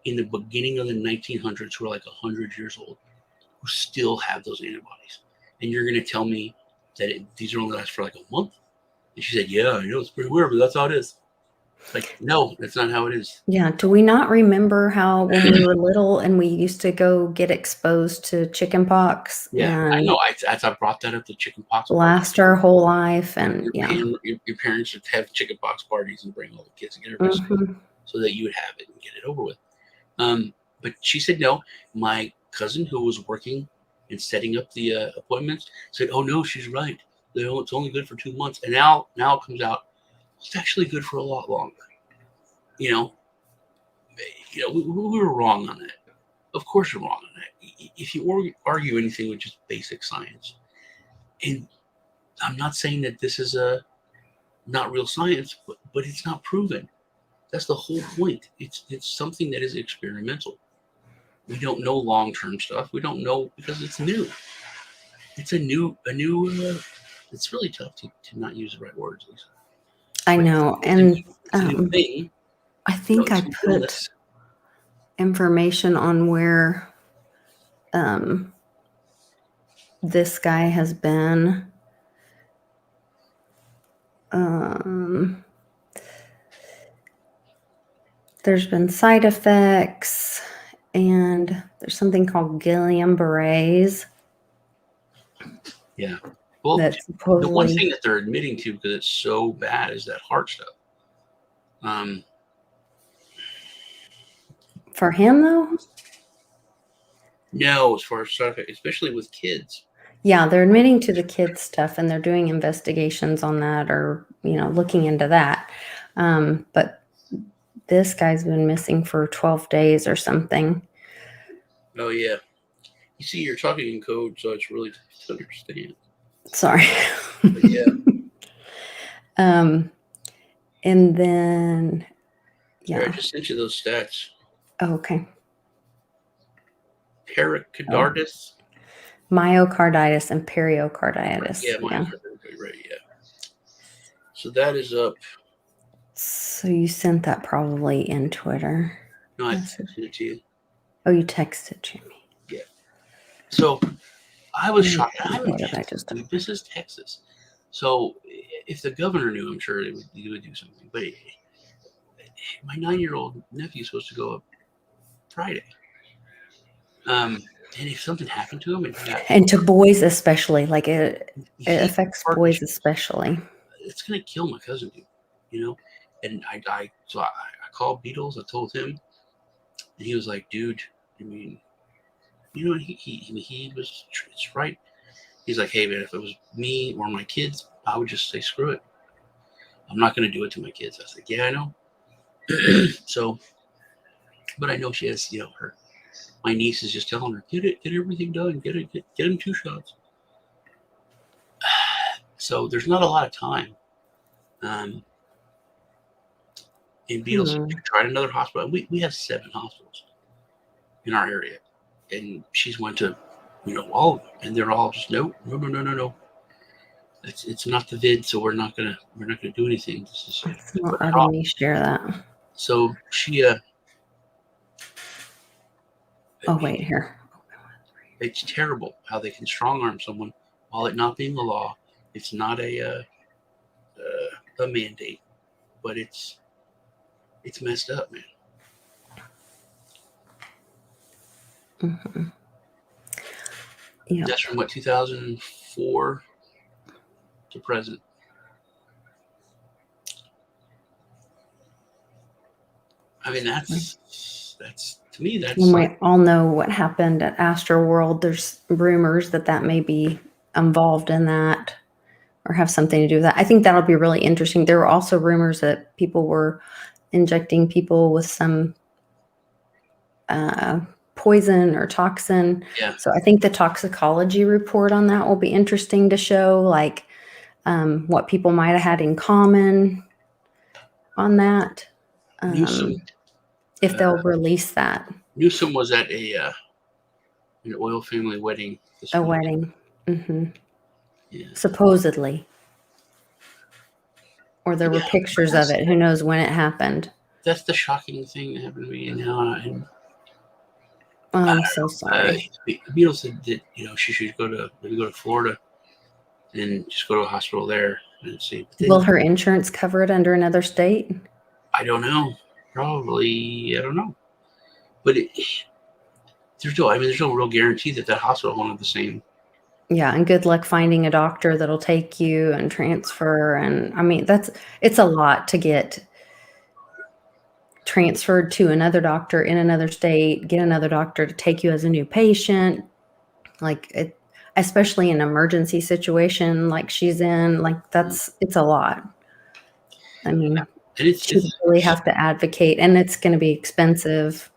in the beginning of the 1900s who are like 100 years old who still have those antibodies. And you're going to tell me that these are only last for like a month? And she said, yeah, I know it's pretty weird, but that's how it is. Like, no, that's not how it is. Yeah. Do we not remember how when we were little and we used to go get exposed to chicken pox? Yeah, I know. I brought that up, the chicken pox last our whole life. And your parents would have chicken pox parties and bring all the kids and get everybody so that you would have it and get it over with. But she said, no. My cousin who was working and setting up the appointments said, oh, no, she's right. It's only good for 2 months. And now it comes out, it's actually good for a lot longer. We were wrong on that. Of course we're wrong on that. If you argue anything with just basic science, and I'm not saying that this is not real science, but it's not proven. That's the whole point. It's something that is experimental. We don't know long-term stuff. We don't know because it's new. It's a new. It's really tough to not use the right words, Lisa. I know, and it's a new thing. I think I put information on where this guy has been. There's been side effects, and there's something called Guillain-Barré's. Yeah. Well, the one thing that they're admitting to, because it's so bad, is that heart stuff. For him, though? No, as far as side effects, especially with kids. Yeah, they're admitting to the kids stuff, and they're doing investigations on that, or looking into that. But this guy's been missing for 12 days or something. Oh yeah. You see, you're talking in code, so it's really tough to understand. Sorry. But yeah. And then, yeah. I just sent you those stats. Oh, okay. Pericarditis. Myocarditis and pericarditis. Yeah, myocarditis, right, yeah. So that is up. So you sent that probably in Twitter. No, I texted it to you. Oh, you texted to me. Yeah. So I was shocked. This is Texas. So if the governor knew, I'm sure he would do something. But my 9-year-old nephew is supposed to go up Friday. And if something happened to him, and to boys especially, like it affects boys especially. It's gonna kill my cousin, dude. And I called Beatles. I told him, and he was like, "Dude, I mean, he was. It's right." He's like, "Hey, man, if it was me or my kids, I would just say screw it. I'm not gonna do it to my kids." I was like, "Yeah, I know." So, but I know she has, my niece is just telling her, get everything done, get him 2 shots. So there's not a lot of time. And Beatles tried another hospital. We have 7 hospitals in our area, and she's went to, all of them, and they're all just no. It's not the vid, so we're not gonna do anything. This is. I didn't need to share that. So she. Oh wait, here. It's terrible how they can strong arm someone while it not being the law. It's not a mandate, but it's messed up, man. Mm-hmm. Yeah. That's from 2004 to present. I mean, that's to me, that's. And we all know what happened at Astroworld. There's rumors that may be involved in that or have something to do with that. I think that'll be really interesting. There were also rumors that people were injecting people with some poison or toxin. Yeah. So I think the toxicology report on that will be interesting to show. Like, what people might have had in common on that. Newsom, If they'll release that. Newsom was at an oil family wedding this A week. wedding. Yeah. Supposedly. Or there were pictures of it. Who knows when it happened. That's the shocking thing that happened to me now. I'm so sorry. The Beatles said that she should maybe go to Florida and just go to a hospital there and see. Will her insurance cover it under another state? I don't know. Probably, I don't know. But there's no real guarantee that hospital won't have the same. Yeah, and good luck finding a doctor that'll take you and transfer. And I mean, it's a lot to get transferred to another doctor in another state, get another doctor to take you as a new patient. Like it, especially in an emergency situation like she's in, like it's a lot. I mean, she really have to advocate, and it's going to be expensive.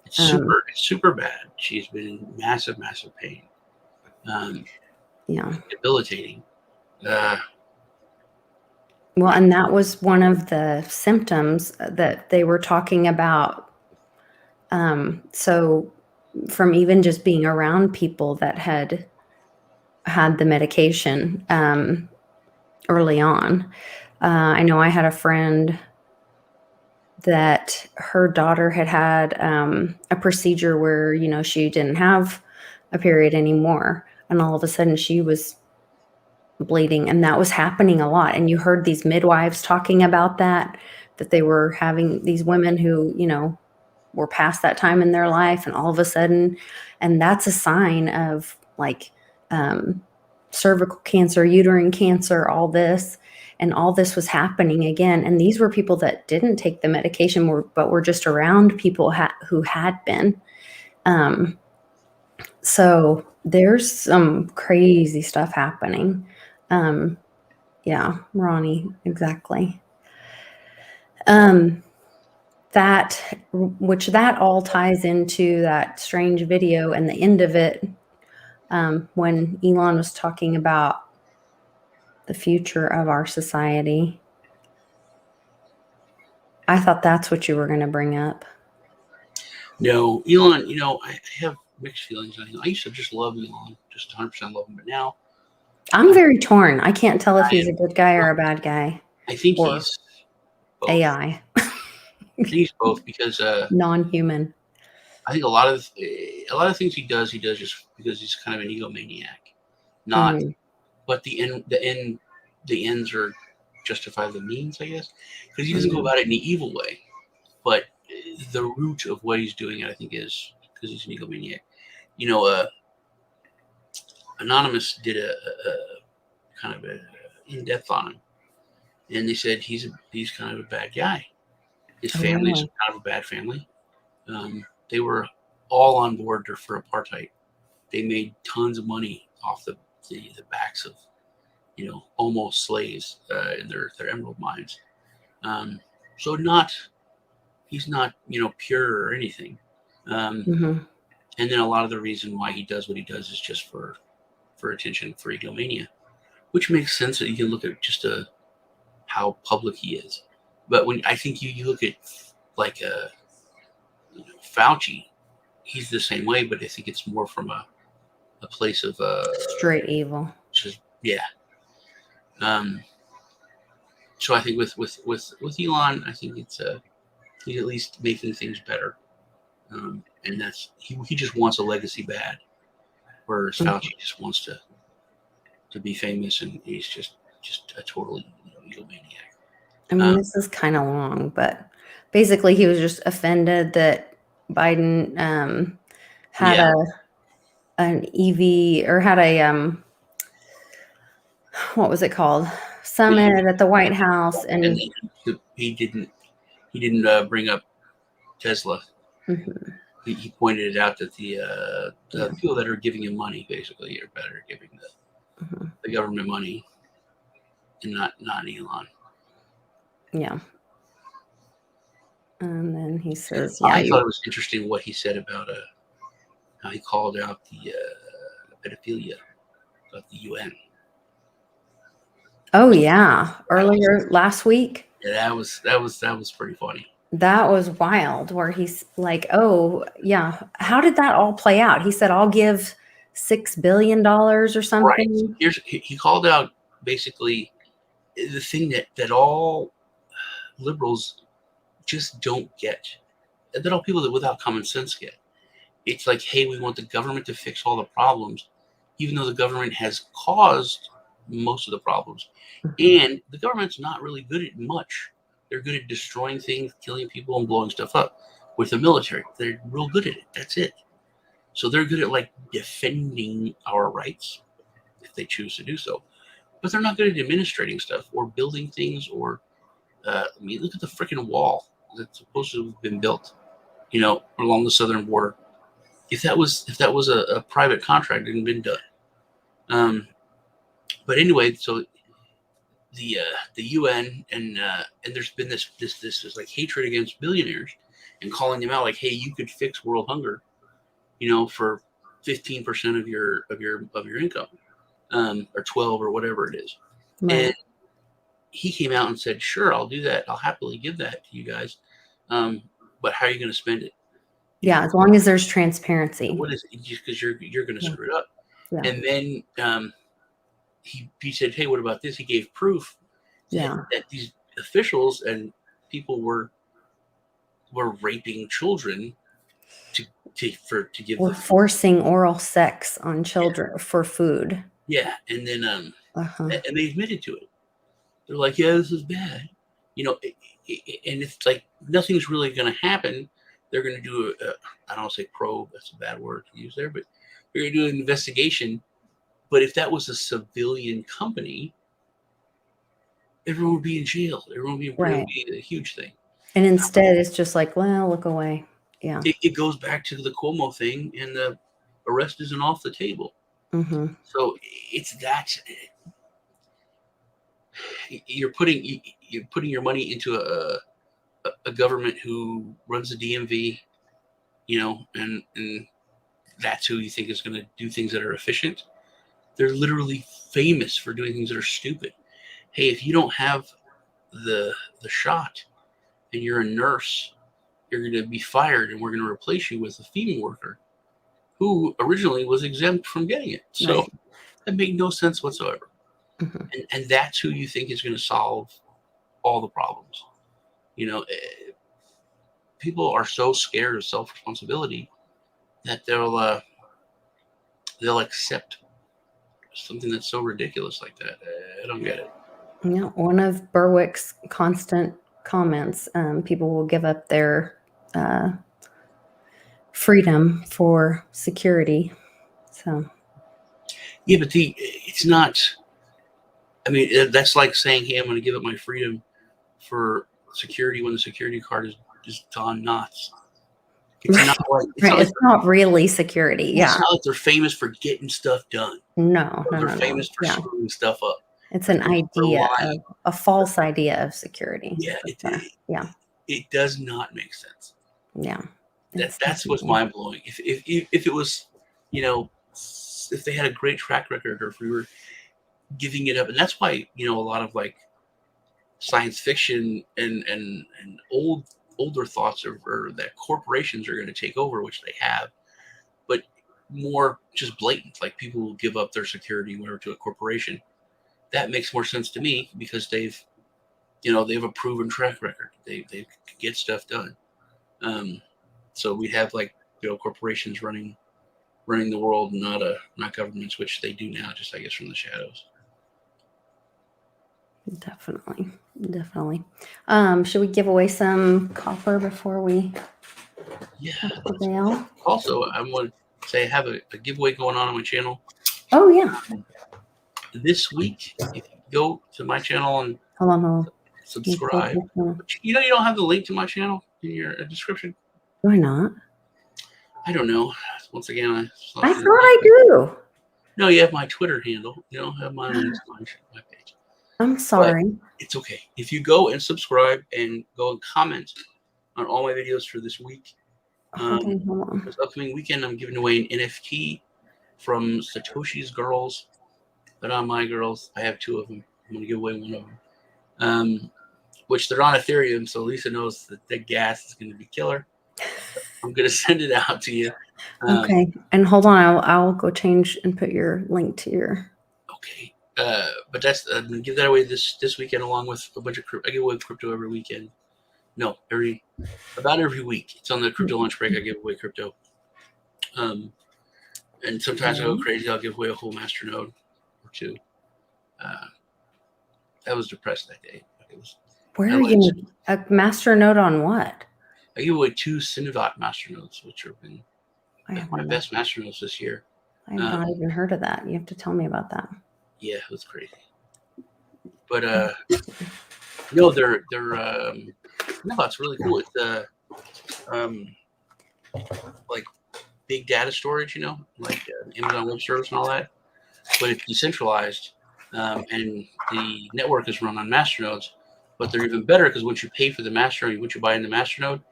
It's super bad. She's been in massive pain. Debilitating. Well, and that was one of the symptoms that they were talking about. So from even just being around people that had the medication early on. I know I had a friend that her daughter had a procedure where, she didn't have a period anymore. And all of a sudden she was bleeding, and that was happening a lot. And you heard these midwives talking about that they were having these women who, were past that time in their life, and all of a sudden, and that's a sign of like cervical cancer, uterine cancer, all this was happening again. And these were people that didn't take the medication, but were just around people who had been. So there's some crazy stuff happening. Yeah, Ronnie, exactly. That all ties into that strange video and the end of it, when Elon was talking about the future of our society. I thought that's what you were going to bring up. No, Elon, I have mixed feelings. I used to just love Elon, just 100% love him, but now I'm very torn. I can't tell if he's a good guy or a bad guy. I think he's both. AI. I think he's both because non-human. I think a lot of things he does just because he's kind of an egomaniac. Not, but the ends are justify the means, I guess, because he doesn't go about it in an evil way. But the root of what he's doing, I think, is because he's an egomaniac. Anonymous did a kind of a in-depth on him, and they said he's kind of a bad guy. His family's kind of a bad family. They were all on board for apartheid. They made tons of money off the backs of almost slaves in their emerald mines. So he's not pure or anything. And then a lot of the reason why he does what he does is just for attention, for egomania, which makes sense that you can look at just how public he is. But when I think you look at like Fauci, he's the same way, but I think it's more from a place of straight evil. Just yeah. So I think with Elon, I think it's he's at least making things better, and that's he just wants a legacy bad, whereas Fauci just wants to be famous, and he's just a totally egomaniac. I mean, this is kind of long, but basically he was just offended that Biden had an EV, or had a what was it called, summit at the White House, and he didn't bring up Tesla. He pointed out that the people that are giving him money basically are better giving the government money, and not Elon. Yeah. And then he says, I thought it was interesting what he said about how he called out the pedophilia of the UN. Oh yeah, That was, earlier last week. yeah, that was pretty funny. That was wild where he's like, "Oh, yeah, how did that all play out?" He said, "I'll give $6 billion or Right. So something." he called out basically the thing that all liberals just don't get, that all people that without common sense get. It's like, hey, we want the government to fix all the problems, even though the government has caused most of the problems. Mhm. And the government's not really good at much. They're good at destroying things, killing people, and blowing stuff up. With the military, they're real good at it. That's it. So they're good at like defending our rights if they choose to do so. But they're not good at administrating stuff or building things or I mean, look at the freaking wall that's supposed to have been built, along the southern border. If that was a private contract, it had been done. But anyway, so the UN and there's been this like hatred against billionaires and calling them out like, hey, you could fix world hunger, for 15% of your income, or 12 or whatever it is. Right. And he came out and said, sure, I'll do that. I'll happily give that to you guys. But how are you going to spend it? You Yeah, know, as long as there's transparency. what is it? Just because you're going to Yeah. screw it up. Yeah. And then he said, hey, what about this? He gave proof that, Yeah. that these officials and people were raping children to give We're the forcing oral sex on children for food. yeah, and then Uh-huh. and they admitted to it. They're like, yeah, this is bad, and it's like nothing's really going to happen. They're going to do I don't want to say probe. That's a bad word to use there, but they're going to do an investigation. But if that was a civilian company, everyone would be in jail. Everyone would be, it would Right. be a huge thing. And instead it's just like, well, look away. Yeah. It goes back to the Cuomo thing, and the arrest isn't off the table. Mhm. So it's that you're putting your money into a government who runs the DMV, and that's who you think is going to do things that are efficient. They're literally famous for doing things that are stupid. Hey, if you don't have the shot and you're a nurse, you're going to be fired, and we're going to replace you with a female worker who originally was exempt from getting it. So Right. that made no sense whatsoever. Mhm. And that's who you think is going to solve all the problems. People are so scared of self responsibility that they'll accept something that's so ridiculous like that. I don't get it. Yeah, one of Berwick's constant comments, people will give up their uh, freedom for security. So, Yeah, but it's not. I mean, that's like saying, "Hey, I'm going to give up my freedom for security," when the security card is Don Knotts. It's right, not like it's right. not like It's not really security. it's Yeah. not like they're famous for getting stuff done. No, Or no, they're no, no. famous for Yeah. screwing stuff up. It's an They're idea lying. of a false idea of security. Yeah, For sure. Yeah. it does not make sense. Yeah. It's That's what's definitely. mind blowing. If it was, you know, if they had a great track record, or if we were giving it up, and that's why a lot of like science fiction and older thoughts are that corporations are going to take over, which they have, but more just blatant, like people will give up their security whatever to a corporation. That makes more sense to me because they've a proven track record. They get stuff done. Um, so we have like corporations running the world, not governments, which they do now, just I guess from the shadows. Definitely. Definitely. Should we give away some copper before we Yeah. have to bail? Also, I want to say I have a giveaway going on my channel Oh, yeah. this week. If you go to my channel and Hold on, hold on. subscribe, but you don't have the link to my channel in your description. Why not? I don't know. Once again, I thought I do. No, you have my Twitter handle. You don't have my links on my page. I'm But sorry. it's okay. If you go and subscribe and go and comment on all my videos for this week, Hold on. this upcoming weekend, I'm giving away an NFT from Satoshi's Girls. But not my girls. I have two of them. I'm going to give away one of them. Which they're on Ethereum, so Lisa knows that the gas is going to be killer. I'm going to send it out to you. Okay, and hold on, I'll go change and put your link to your. Okay, but that's I'm going to give that away this weekend along with a bunch of crypto. I give away crypto every weekend. No, about every week. It's on the crypto lunch break. I give away crypto. And sometimes I go crazy. I'll give away a whole master node or two. I was depressed that day. Where are you? A master node on what? I give away 2 Synovac master nodes, which have been my best master nodes this year. I have not even heard of that. You have to tell me about that. Yeah, it was crazy. But no, they're no, it's really cool. It's like big data storage, like Amazon Web Service and all that. But it's decentralized, and the network is run on masternodes. But they're even better because once you pay for the masternode, once you buy in the masternode,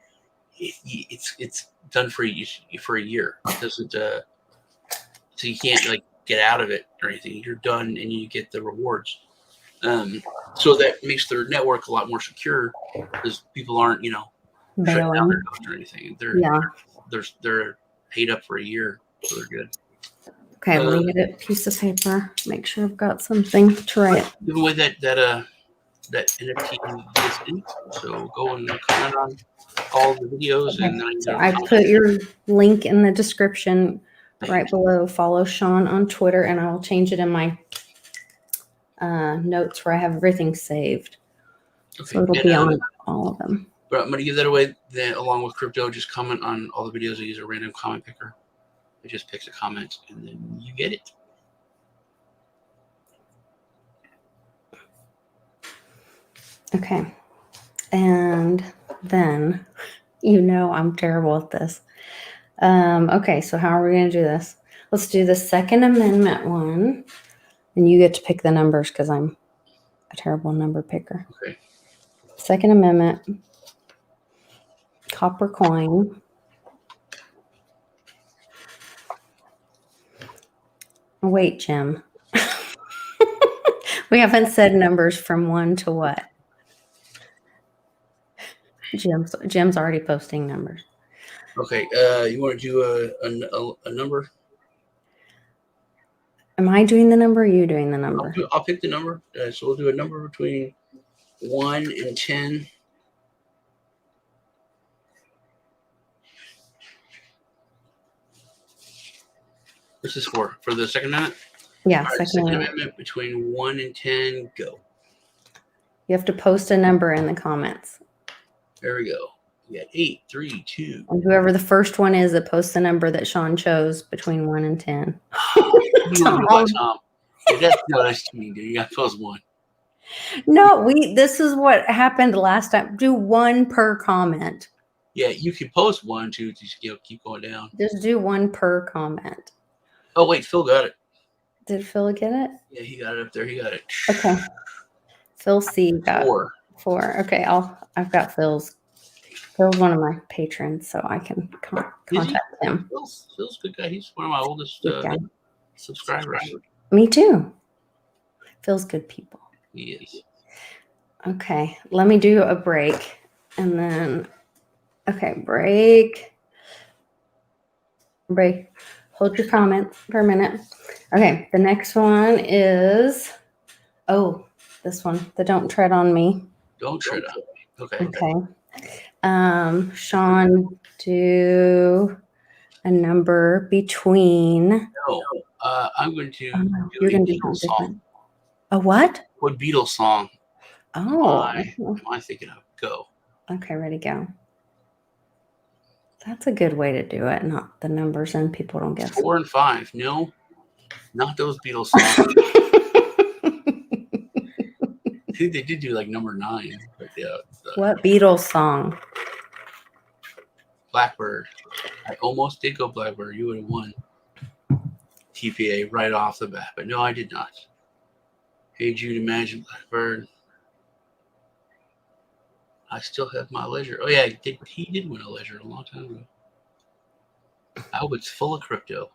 it's done for a year. It doesn't, so you can't get out of it or anything. You're done and you get the rewards. So that makes their network a lot more secure because people aren't, shutting down their nodes or anything. They're paid up for a year, so they're good. Okay, let me get a piece of paper. Make sure I've got something to write. Give away that NFT listing. So go and comment on all the videos. Okay. And then so I put your link in the description right below. Follow Sean on Twitter, and I will change it in my notes where I have everything saved. Okay. So it'll be on all of them. But I'm going to give that away then, along with crypto. Just comment on all the videos. I use a random comment picker. It just picks a comment, and then you get it. Okay. And then, I'm terrible at this. Okay, so how are we going to do this? Let's do the Second Amendment one. And you get to pick the numbers because I'm a terrible number picker. Okay. Second Amendment. Copper coin. Oh, wait, Jim. We haven't said numbers from 1 to what? Jim's already posting numbers. Okay. You want to do a number? Am I doing the number or are you doing the number? I'll pick the number. So we'll do a number between 1 and 10. What's this for? For the Second Amendment? Yeah, right, Second Amendment between 1 and 10. Go. You have to post a number in the comments. There we go. We got 8, 3, 2. And whoever the first one is that posts the number that Sean chose between 1 and 10. Tom. That's cheating, dude. You got to post 1. No, this is what happened last time. Do 1 per comment. Yeah, you can post 1, 2, just keep going down. Just do 1 per comment. Oh wait, Phil got it. Did Phil get it? Yeah, he got it up there. He got it. Okay. Phil C got 4. 4. Okay, I've got Phil's. Phil's one of my patrons, so I can contact him. Phil's a good guy. He's one of my oldest subscribers. Me too. Phil's good people. He is. Okay, let me do a break, and then break. Hold your comments for a minute. Okay, the next one is this one. The Don't Tread on Me. Don't tread on me. Okay. Sean, do a number between. No, I'm going to do you're a going to Beatles do song. A what? What Beatles song? Oh, am I thinking of? Go. Okay, ready, go. That's a good way to do it. Not the numbers, and people don't guess. 4 and 5. No, not those Beatles songs. I think they did do number 9. But yeah. What Beatles song? Blackbird. I almost did go Blackbird. You would have won. TPA right off the bat, but no, I did not. Hey Jude, Imagine Blackbird. I still have my leisure. Oh yeah, he did win a leisure a long time ago. I hope it's full of crypto.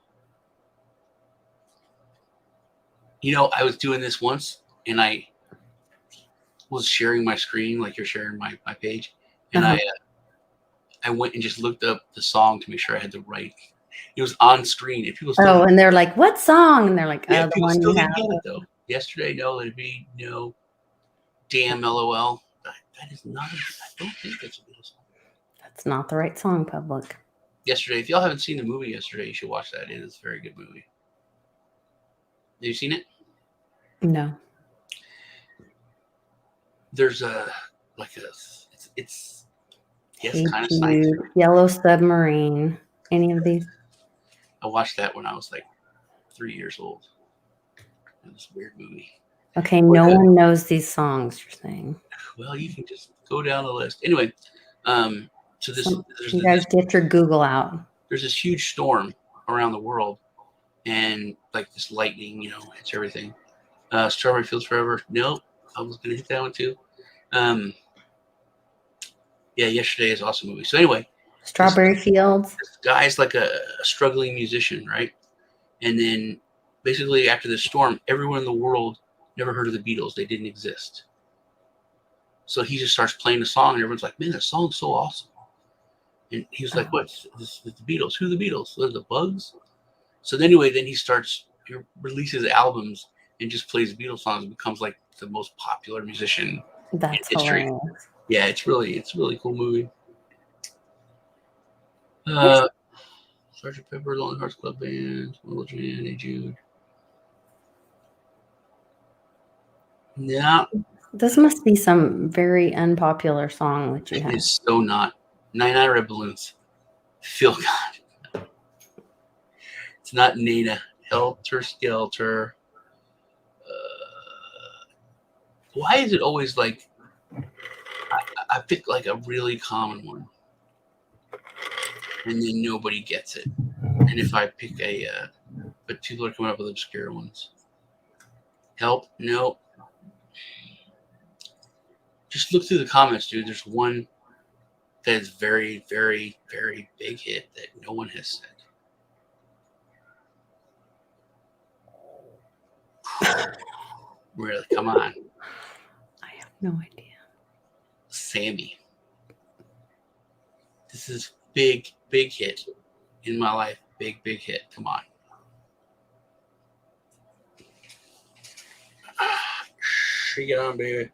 I was doing this once, and I was sharing my screen like you're sharing my page, and Uh-huh. I went and just looked up the song to make sure I had the right. It was on screen, and people still Oh, and they're like, "What song?" And they're like, yeah, "Oh, the people one still you didn't get have." it though. Yesterday, no, let it be, no, damn, LOL. That is not. I don't think that's a Beatles song. That's not the right song, public. Yesterday, if y'all haven't seen the movie Yesterday, you should watch that. It is a very good movie. Have you seen it? No. There's a like a it's yes, Hey kind of science. Jude, Yellow Submarine. Any of these? I watched that when I was like 3 years old. It was a weird movie. Okay, no one knows these songs. You're saying. Well, you can just go down the list. Anyway, so You guys get your Google out. There's this huge storm around the world, and like this lightning, hits everything. Strawberry Fields Forever. Nope, I was gonna hit that one too. Yeah, Yesterday is an awesome movie. So anyway, Strawberry Fields. This guy's like a struggling musician, right? And then basically after this storm, everyone in the world never heard of the Beatles. They didn't exist. So he just starts playing the song, and everyone's like, "Man, that song's so awesome." And he was like, "What's this? The Beatles? Who are the Beatles? They're the Bugs?" So anyway, then he releases albums and just plays Beatles songs and becomes like the most popular musician in history. Hilarious. Yeah, it's really cool movie. Sgt. Pepper, Lonely Hearts Club Band, Little Jane, Hey Jude. Yeah. This must be some very unpopular song that you have. It's so not. 99 Red Balloons. Feel God. It's not Nina. Helter Skelter. Why is it always like I pick like a really common one, and then nobody gets it. And if I pick but people are coming up with obscure ones. Help? No. Just look through the comments, dude. There's one that is very, very, very big hit that no one has said. Really? Come on. I have no idea. Sammy. This is big, big hit in my life. Big, big hit. Come on. Shake it on, baby.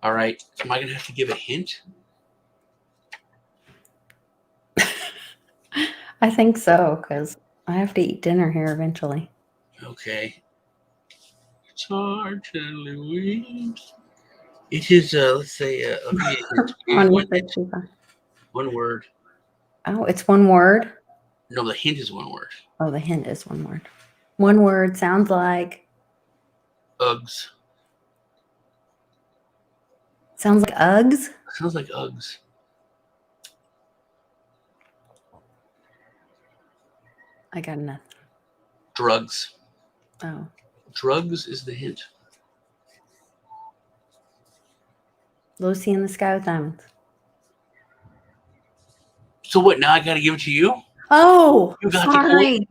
All right. Am I going to have to give a hint? I think so, because I have to eat dinner here eventually. Okay. It's hard to lose. It is, let's say, one word. Oh, it's one word? No, the hint is one word. Oh, the hint is one word. One word sounds like... Uggs. Sounds like Uggs? Sounds like Uggs. I got nothing. Drugs. Oh. Drugs is the hint. Lucy in the Sky with Diamonds. So what, now I got to give it to you? Oh, You got sorry.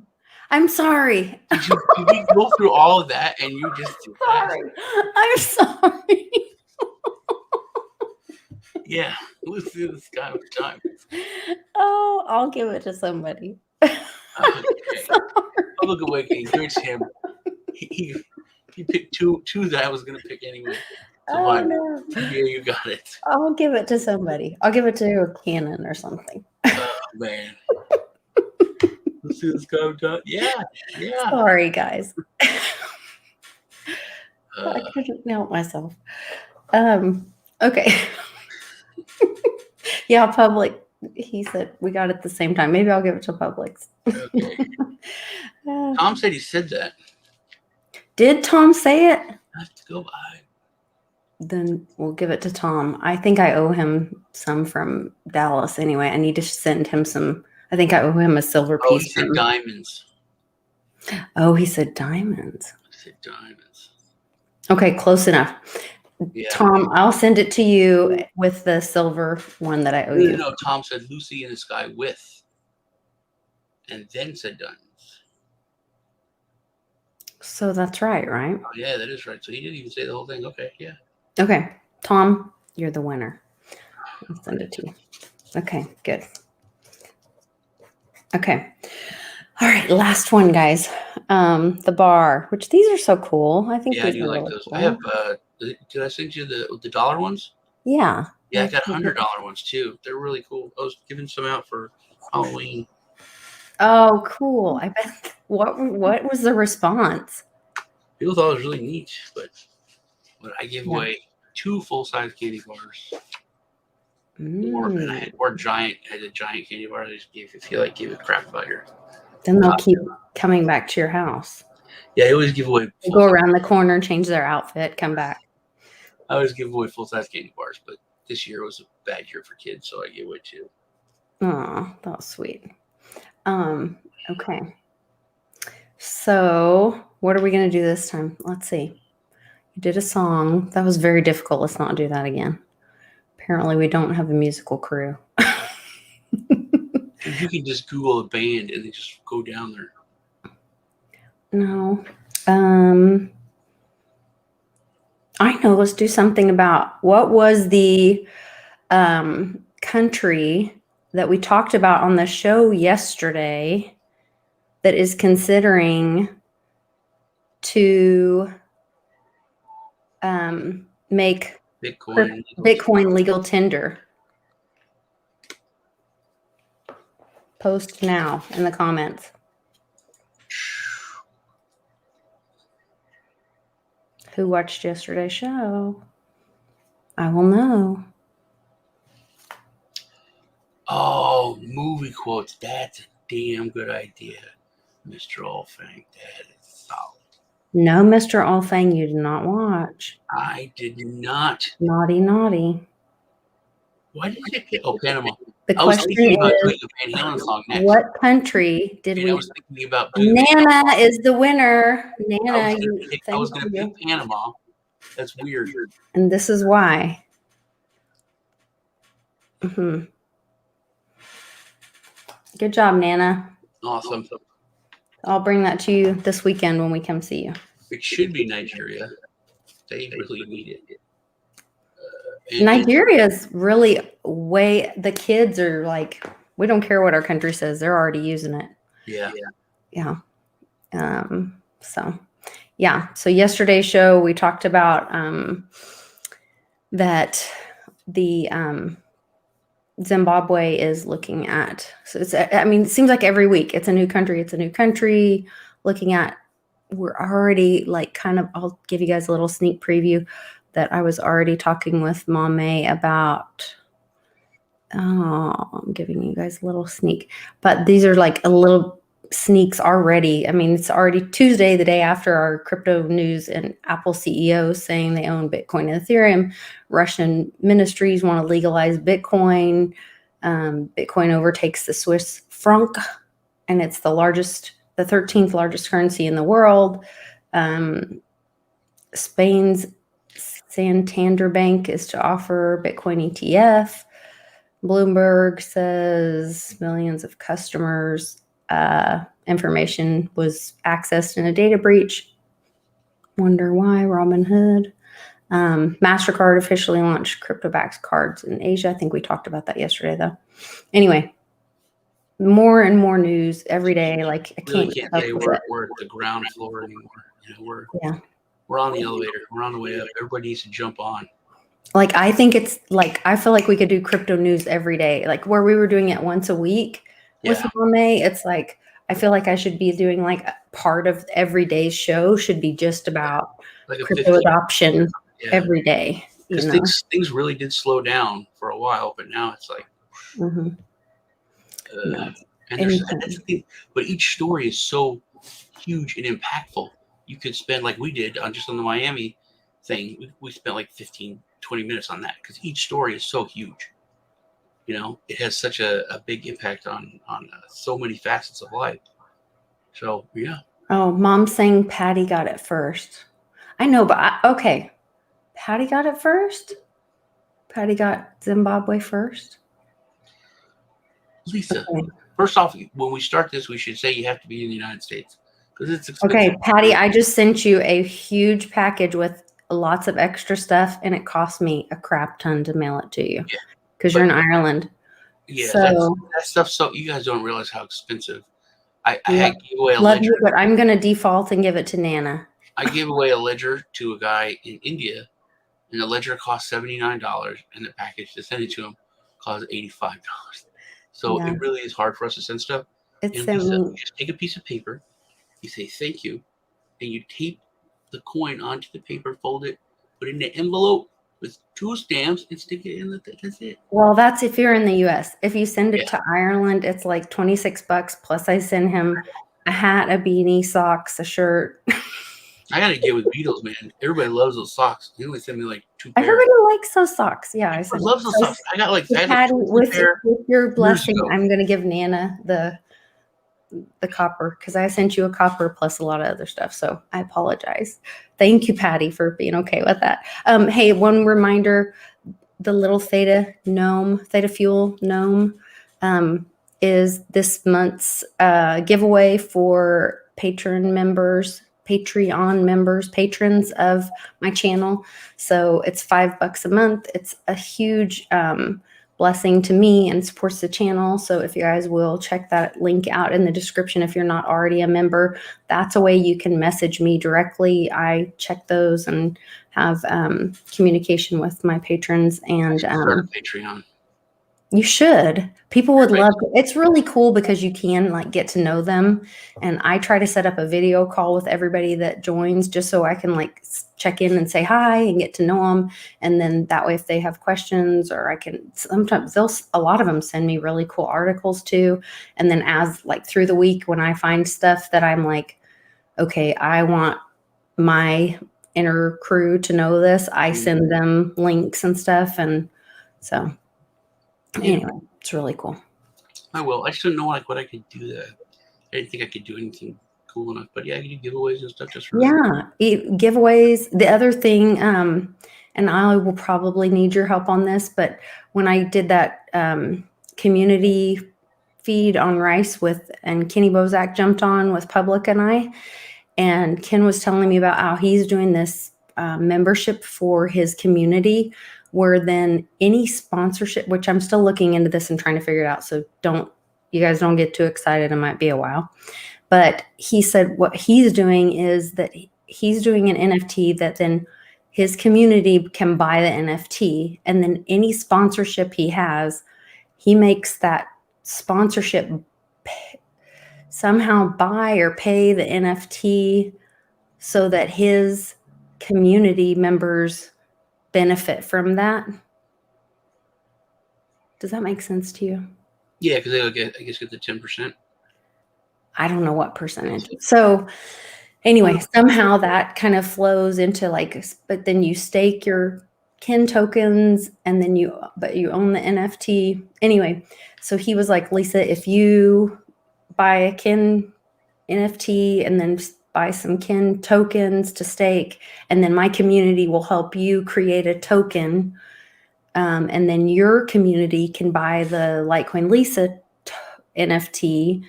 I'm sorry. Did you go through all of that and you just did that? Sorry. I'm sorry. Yeah, Lucy in the Sky with Diamonds. Oh, I'll give it to somebody. Okay. Public Awakening. Give it to him. He picked two that I was going to pick anyway. So no. Yeah, you got it. I'll give it to somebody. I'll give it to a Canon or something. Oh, man. Let's see this guy. Yeah. Sorry, guys. I couldn't help myself. Okay. Yeah, Public. He said we got it at the same time. Maybe I'll give it to Publix. Okay. Tom said he said that. Did Tom say it? I have to go by. Then we'll give it to Tom. I think I owe him some from Dallas anyway. I need to send him some. I think I owe him a silver piece. Oh, he said diamonds. Oh, he said diamonds. He said diamonds. Okay, close enough. Yeah. Tom, I'll send it to you with the silver one that I owe you. No, Tom said Lucy in the Sky with, and then said diamonds. So that's right? Oh, yeah, that is right. So he didn't even say the whole thing. Okay, yeah. Okay, Tom, you're the winner. I'll send it to you. Okay, good. Okay. All right, last one, guys. The bar, which these are so cool. I think Yeah, I these do are like really those. I cool. have. Did I send you the dollar ones? Yeah. Yeah, I got $100 ones too. They're really cool. I was giving some out for Halloween. Oh, cool. I bet. What was the response? People thought it was really neat, but I gave Yeah. away 2 full-size candy bars. Mm. I had a giant candy bar. I just feel like give a crap about your. Then they'll keep coming back to your house. Yeah, I always give away. They go around the corner, change their outfit, come back. I always give away full-size candy bars, but this year was a bad year for kids, so I gave away 2. Oh, that was sweet. Okay. So what are we going to do this time? Let's see. You did a song. That was very difficult. Let's not do that again. Apparently we don't have a musical crew. You can just Google a band and then just go down there. No. I know. Let's do something about what was the country that we talked about on the show yesterday that is considering to make Bitcoin legal tender. Post now in the comments. Who watched yesterday's show? I will know. Oh, movie quotes. That's a damn good idea, Mr. Olfang. That is solid. No, Mr. Olfang, you did not watch. I did not. Naughty, naughty. Why did you pick? Oh, Panama. The I was question thinking about is, doing a Van Halen song next. what country did we? I was thinking about doing Nana is the winner. Nana, I was going to pick Panama. That's weird. And this is why. Good job, Nana. Awesome. I'll bring that to you this weekend when we come see you. It should be Nigeria. They really need it. Nigeria's really the kids are like, we don't care what our country says. They're already using it. Yeah. So yesterday's show, we talked about that the Zimbabwe is looking at, so it seems like every week it's a new country looking at, we're already like I'll give you guys a little sneak preview that I was already talking with Mom May about. Oh, I'm giving you guys a little sneak, but these are like a little sneaks already. It's already Tuesday, the day after our crypto news, and Apple CEO saying they own Bitcoin and Ethereum. Russian ministries want to legalize Bitcoin. Bitcoin overtakes the Swiss franc, and it's the 13th largest currency in the world. Spain's Santander Bank is to offer Bitcoin ETF. Bloomberg says millions of customers' information was accessed in a data breach. Wonder why. Robinhood. MasterCard officially launched crypto-backed cards in Asia. I think we talked about that yesterday, though. Anyway, more and more news every day. Like, I can't say we're at the ground floor anymore. We're on the elevator. We're on the way up. Everybody needs to jump on. Like, I think it's like, I feel like we could do crypto news every day. Like, where we were doing it once a week with Mom May, it's like, I feel like I should be doing like a part of every day's show should be just about like crypto adoption every day. Because things really did slow down for a while, but now it's like, that's the thing. But each story is so huge and impactful. You could spend, like we did on the Miami thing, we spent like 15, 20 minutes on that because each story is so huge. It has such a big impact on so many facets of life. So, yeah. Oh, Mom's saying Patty got it first. I know, but okay. Patty got it first? Patty got Zimbabwe first? Lisa, first off, when we start this, we should say you have to be in the United States because it's expensive. Okay, Patty, I just sent you a huge package with lots of extra stuff, and it cost me a crap ton to mail it to you Yeah, because you're in Ireland. Yeah, So that stuff. So you guys don't realize how expensive. I love, gave away a love ledger. you, but I'm gonna default and give it to Nana. I gave away a ledger to a guy in India, and the ledger cost $79, and the package to send it to him cost $85. So Yeah. it really is hard for us to send stuff. It's And Lisa, you just take a piece of paper, you say thank you, and you tape the coin onto the paper, fold it, put it in an envelope with 2 stamps, and stick it in the. That's it. well, that's if you're in the US. If you send it Yeah. to Ireland, it's like $26 plus I send him a hat, a beanie, socks, a shirt. I gotta get with Beatles, man. Everybody loves those socks. They only send me like 2 pairs. Everybody likes those socks. Yeah, I Everybody sent loves those socks. I got like Patty, with pair. your blessing, ago. I'm gonna give Nana the copper because I sent you a copper plus a lot of other stuff. So I apologize. Thank you, Patty, for being okay with that. Hey, one reminder, the little theta fuel gnome is this month's giveaway for Patreon members, patrons of my channel. So it's $5 a month. It's a huge blessing to me and supports the channel. So if you guys will check that link out in the description, if you're not already a member, that's a way you can message me directly. I check those and have communication with my patrons. And start a Patreon. You should. People would love it. It's really cool because you can like get to know them. And I try to set up a video call with everybody that joins just so I can like check in and say hi and get to know them. And then that way, if they have questions or I can, sometimes a lot of them send me really cool articles too. And then as like through the week, when I find stuff that I'm like, okay, I want my inner crew to know this, I send them links and stuff. And so anyway, it's really cool. I will. I just don't know like what I could do there. I didn't think I could do anything cool enough. But yeah, I could do giveaways and stuff just for giveaways. The other thing, and I will probably need your help on this, but when I did that community feed on Rice and Kenny Bozak jumped on with Public and Ken was telling me about how he's doing this membership for his community where then any sponsorship, which I'm still looking into this and trying to figure it out. So you guys don't get too excited. It might be a while. But he said what he's doing is that he's doing an NFT that then his community can buy the NFT. And then any sponsorship he has, he makes that sponsorship somehow buy or pay the NFT so that his community members benefit from that. Does that make sense to you? Yeah, because they'll get the 10%. I don't know what percentage. So anyway, somehow that kind of flows into but then you stake your Ken tokens and then you own the NFT. Anyway, so he was like, Lisa, if you buy a Ken NFT and then buy some Ken tokens to stake, and then my community will help you create a token. And then your community can buy the Litecoin Lisa NFT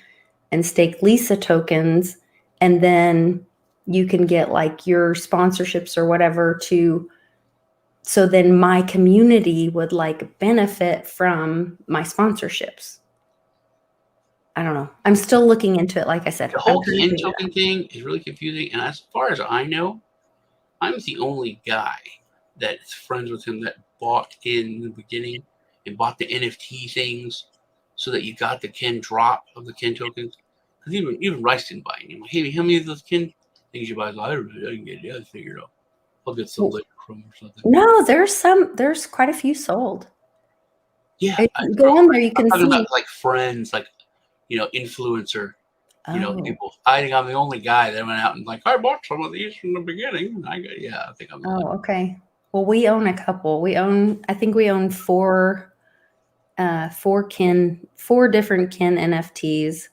and stake Lisa tokens. And then you can get like your sponsorships or whatever so then my community would like benefit from my sponsorships. I don't know. I'm still looking into it. Like I said, the whole Ken token thing is really confusing. And as far as I know, I'm the only guy that's friends with him that bought in the beginning and bought the NFT things so that you got the Ken drop of the Ken tokens. Because even Rice didn't buy any. I'm like, hey, how many of those Ken things you buy? I can get it. I figured out. I'll get some later from or something. No, there's quite a few sold. Yeah. If you go on there, you can see. About like friends, like, influencer, people. I think I'm the only guy that went out and like, I bought some of these from the beginning. I think I'm. Okay. Well, we own a couple. I think we own four different Ken NFTs.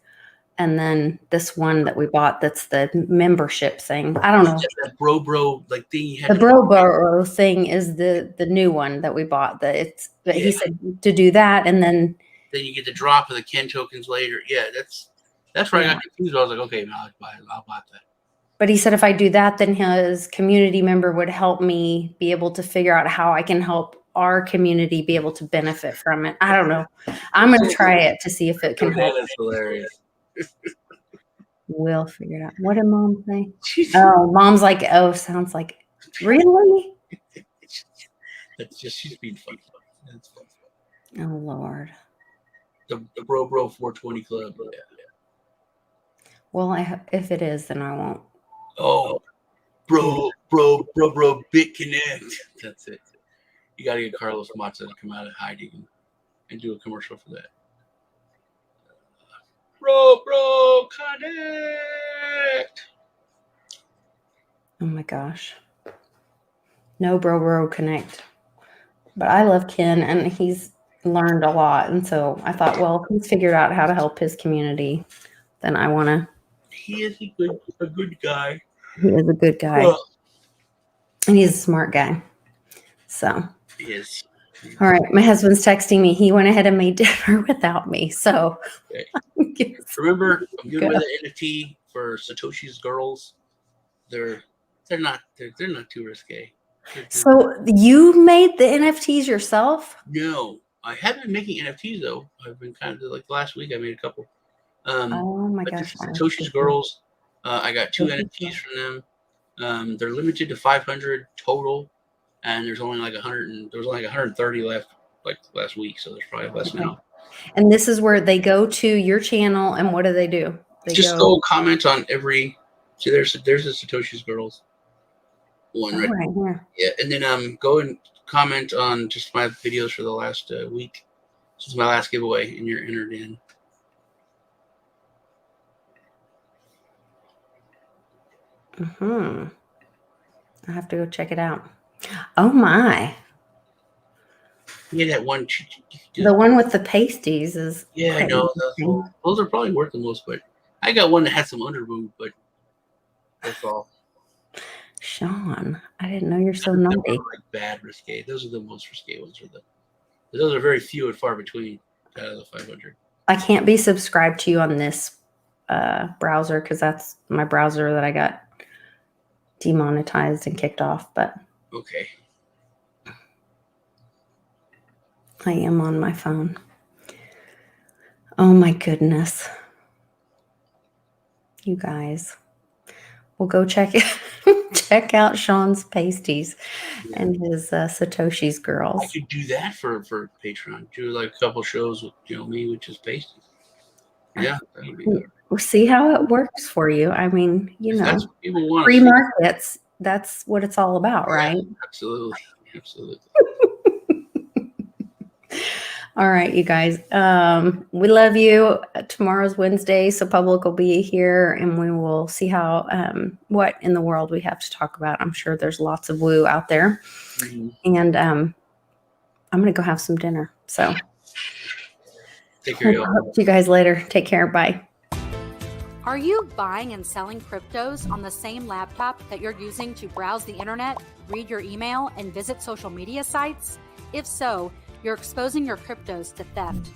And then this one that we bought, that's the membership thing. I don't know. That bro like thing. The bro thing is the new one that we bought. He said to do that, and then you get the drop of the Ken tokens later. Yeah, that's That's where I Yeah. got confused. I was like, okay, no, I'll buy that. But he said if I do that, then his community member would help me be able to figure out how I can help our community be able to benefit from it. I don't know. I'm going to try it to see if it can help. That's hilarious. We'll figure it out. What did Mom say? Oh, Mom's like, oh, sounds like, really? That's just, she's being funny. That's fun. Oh, Lord. The Bro 420 Club. Yeah. Well, if it is, then I won't. Oh, bro, Bit Connect. That's it. You got to get Carlos Matza to come out of hiding and do a commercial for that. Bro, Connect. Oh my gosh. No bro connect. But I love Ken, and he's learned a lot. And so I thought, well, if he's figured out how to help his community, then I want to. He is a good guy. He is a good guy. And he's a smart guy. So. He is. All right. My husband's texting me. He went ahead and made dinner without me. So. Okay. Remember, I'm giving away the NFT for Satoshi's girls. They're not too risque. So you made the NFTs yourself? No, I haven't been making NFTs though. I've been kind of like last week I made a couple. Oh my gosh. Satoshi's girls. I got 2 NFTs from them. They're limited to 500 total, and there's only like 100. There was only like 130 left like last week, so there's probably less now. And this is where they go to your channel, and what do? They just go comment on every. See, there's a Satoshi's girls one right here. Yeah, and then go and comment on just my videos for the last week. This is my last giveaway, and you're entered in. I have to go check it out. Oh my! Yeah, that one. The one with the pasties is. Yeah, I know. Those are probably worth the most, but I got one that had some underboob, but that's all. Sean, I didn't know you're so naughty. Like bad risque. Those are the most risque ones. Those are very few and far between out of the 500. I can't be subscribed to you on this browser because that's my browser that I got demonetized and kicked off. But okay, I am on my phone. Oh my goodness, you guys. We'll go check out Sean's pasties and his Satoshi's girls. I could do that for Patreon. Do like a couple shows with me with just pasties. Yeah, that would be good. We'll see how it works for you. I mean, that's what people want. Free markets. That's what it's all about, right? Absolutely. All right, you guys. We love you. Tomorrow's Wednesday, so public will be here, and we will see how what in the world we have to talk about. I'm sure there's lots of woo out there, and I'm gonna go have some dinner. So, take care. Talk to you guys later. Take care. Bye. Are you buying and selling cryptos on the same laptop that you're using to browse the internet, read your email, and visit social media sites? If so, you're exposing your cryptos to theft.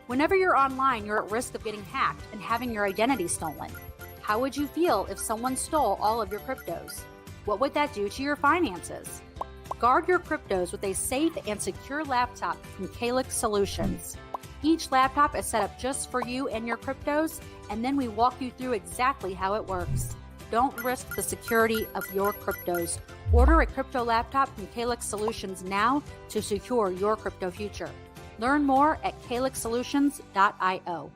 Whenever you're online, you're at risk of getting hacked and having your identity stolen. How would you feel if someone stole all of your cryptos? What would that do to your finances? Guard your cryptos with a safe and secure laptop from Calyx Solutions. Each laptop is set up just for you and your cryptos, and then we walk you through exactly how it works. Don't risk the security of your cryptos. Order a crypto laptop from Calyx Solutions now to secure your crypto future. Learn more at calyxsolutions.io.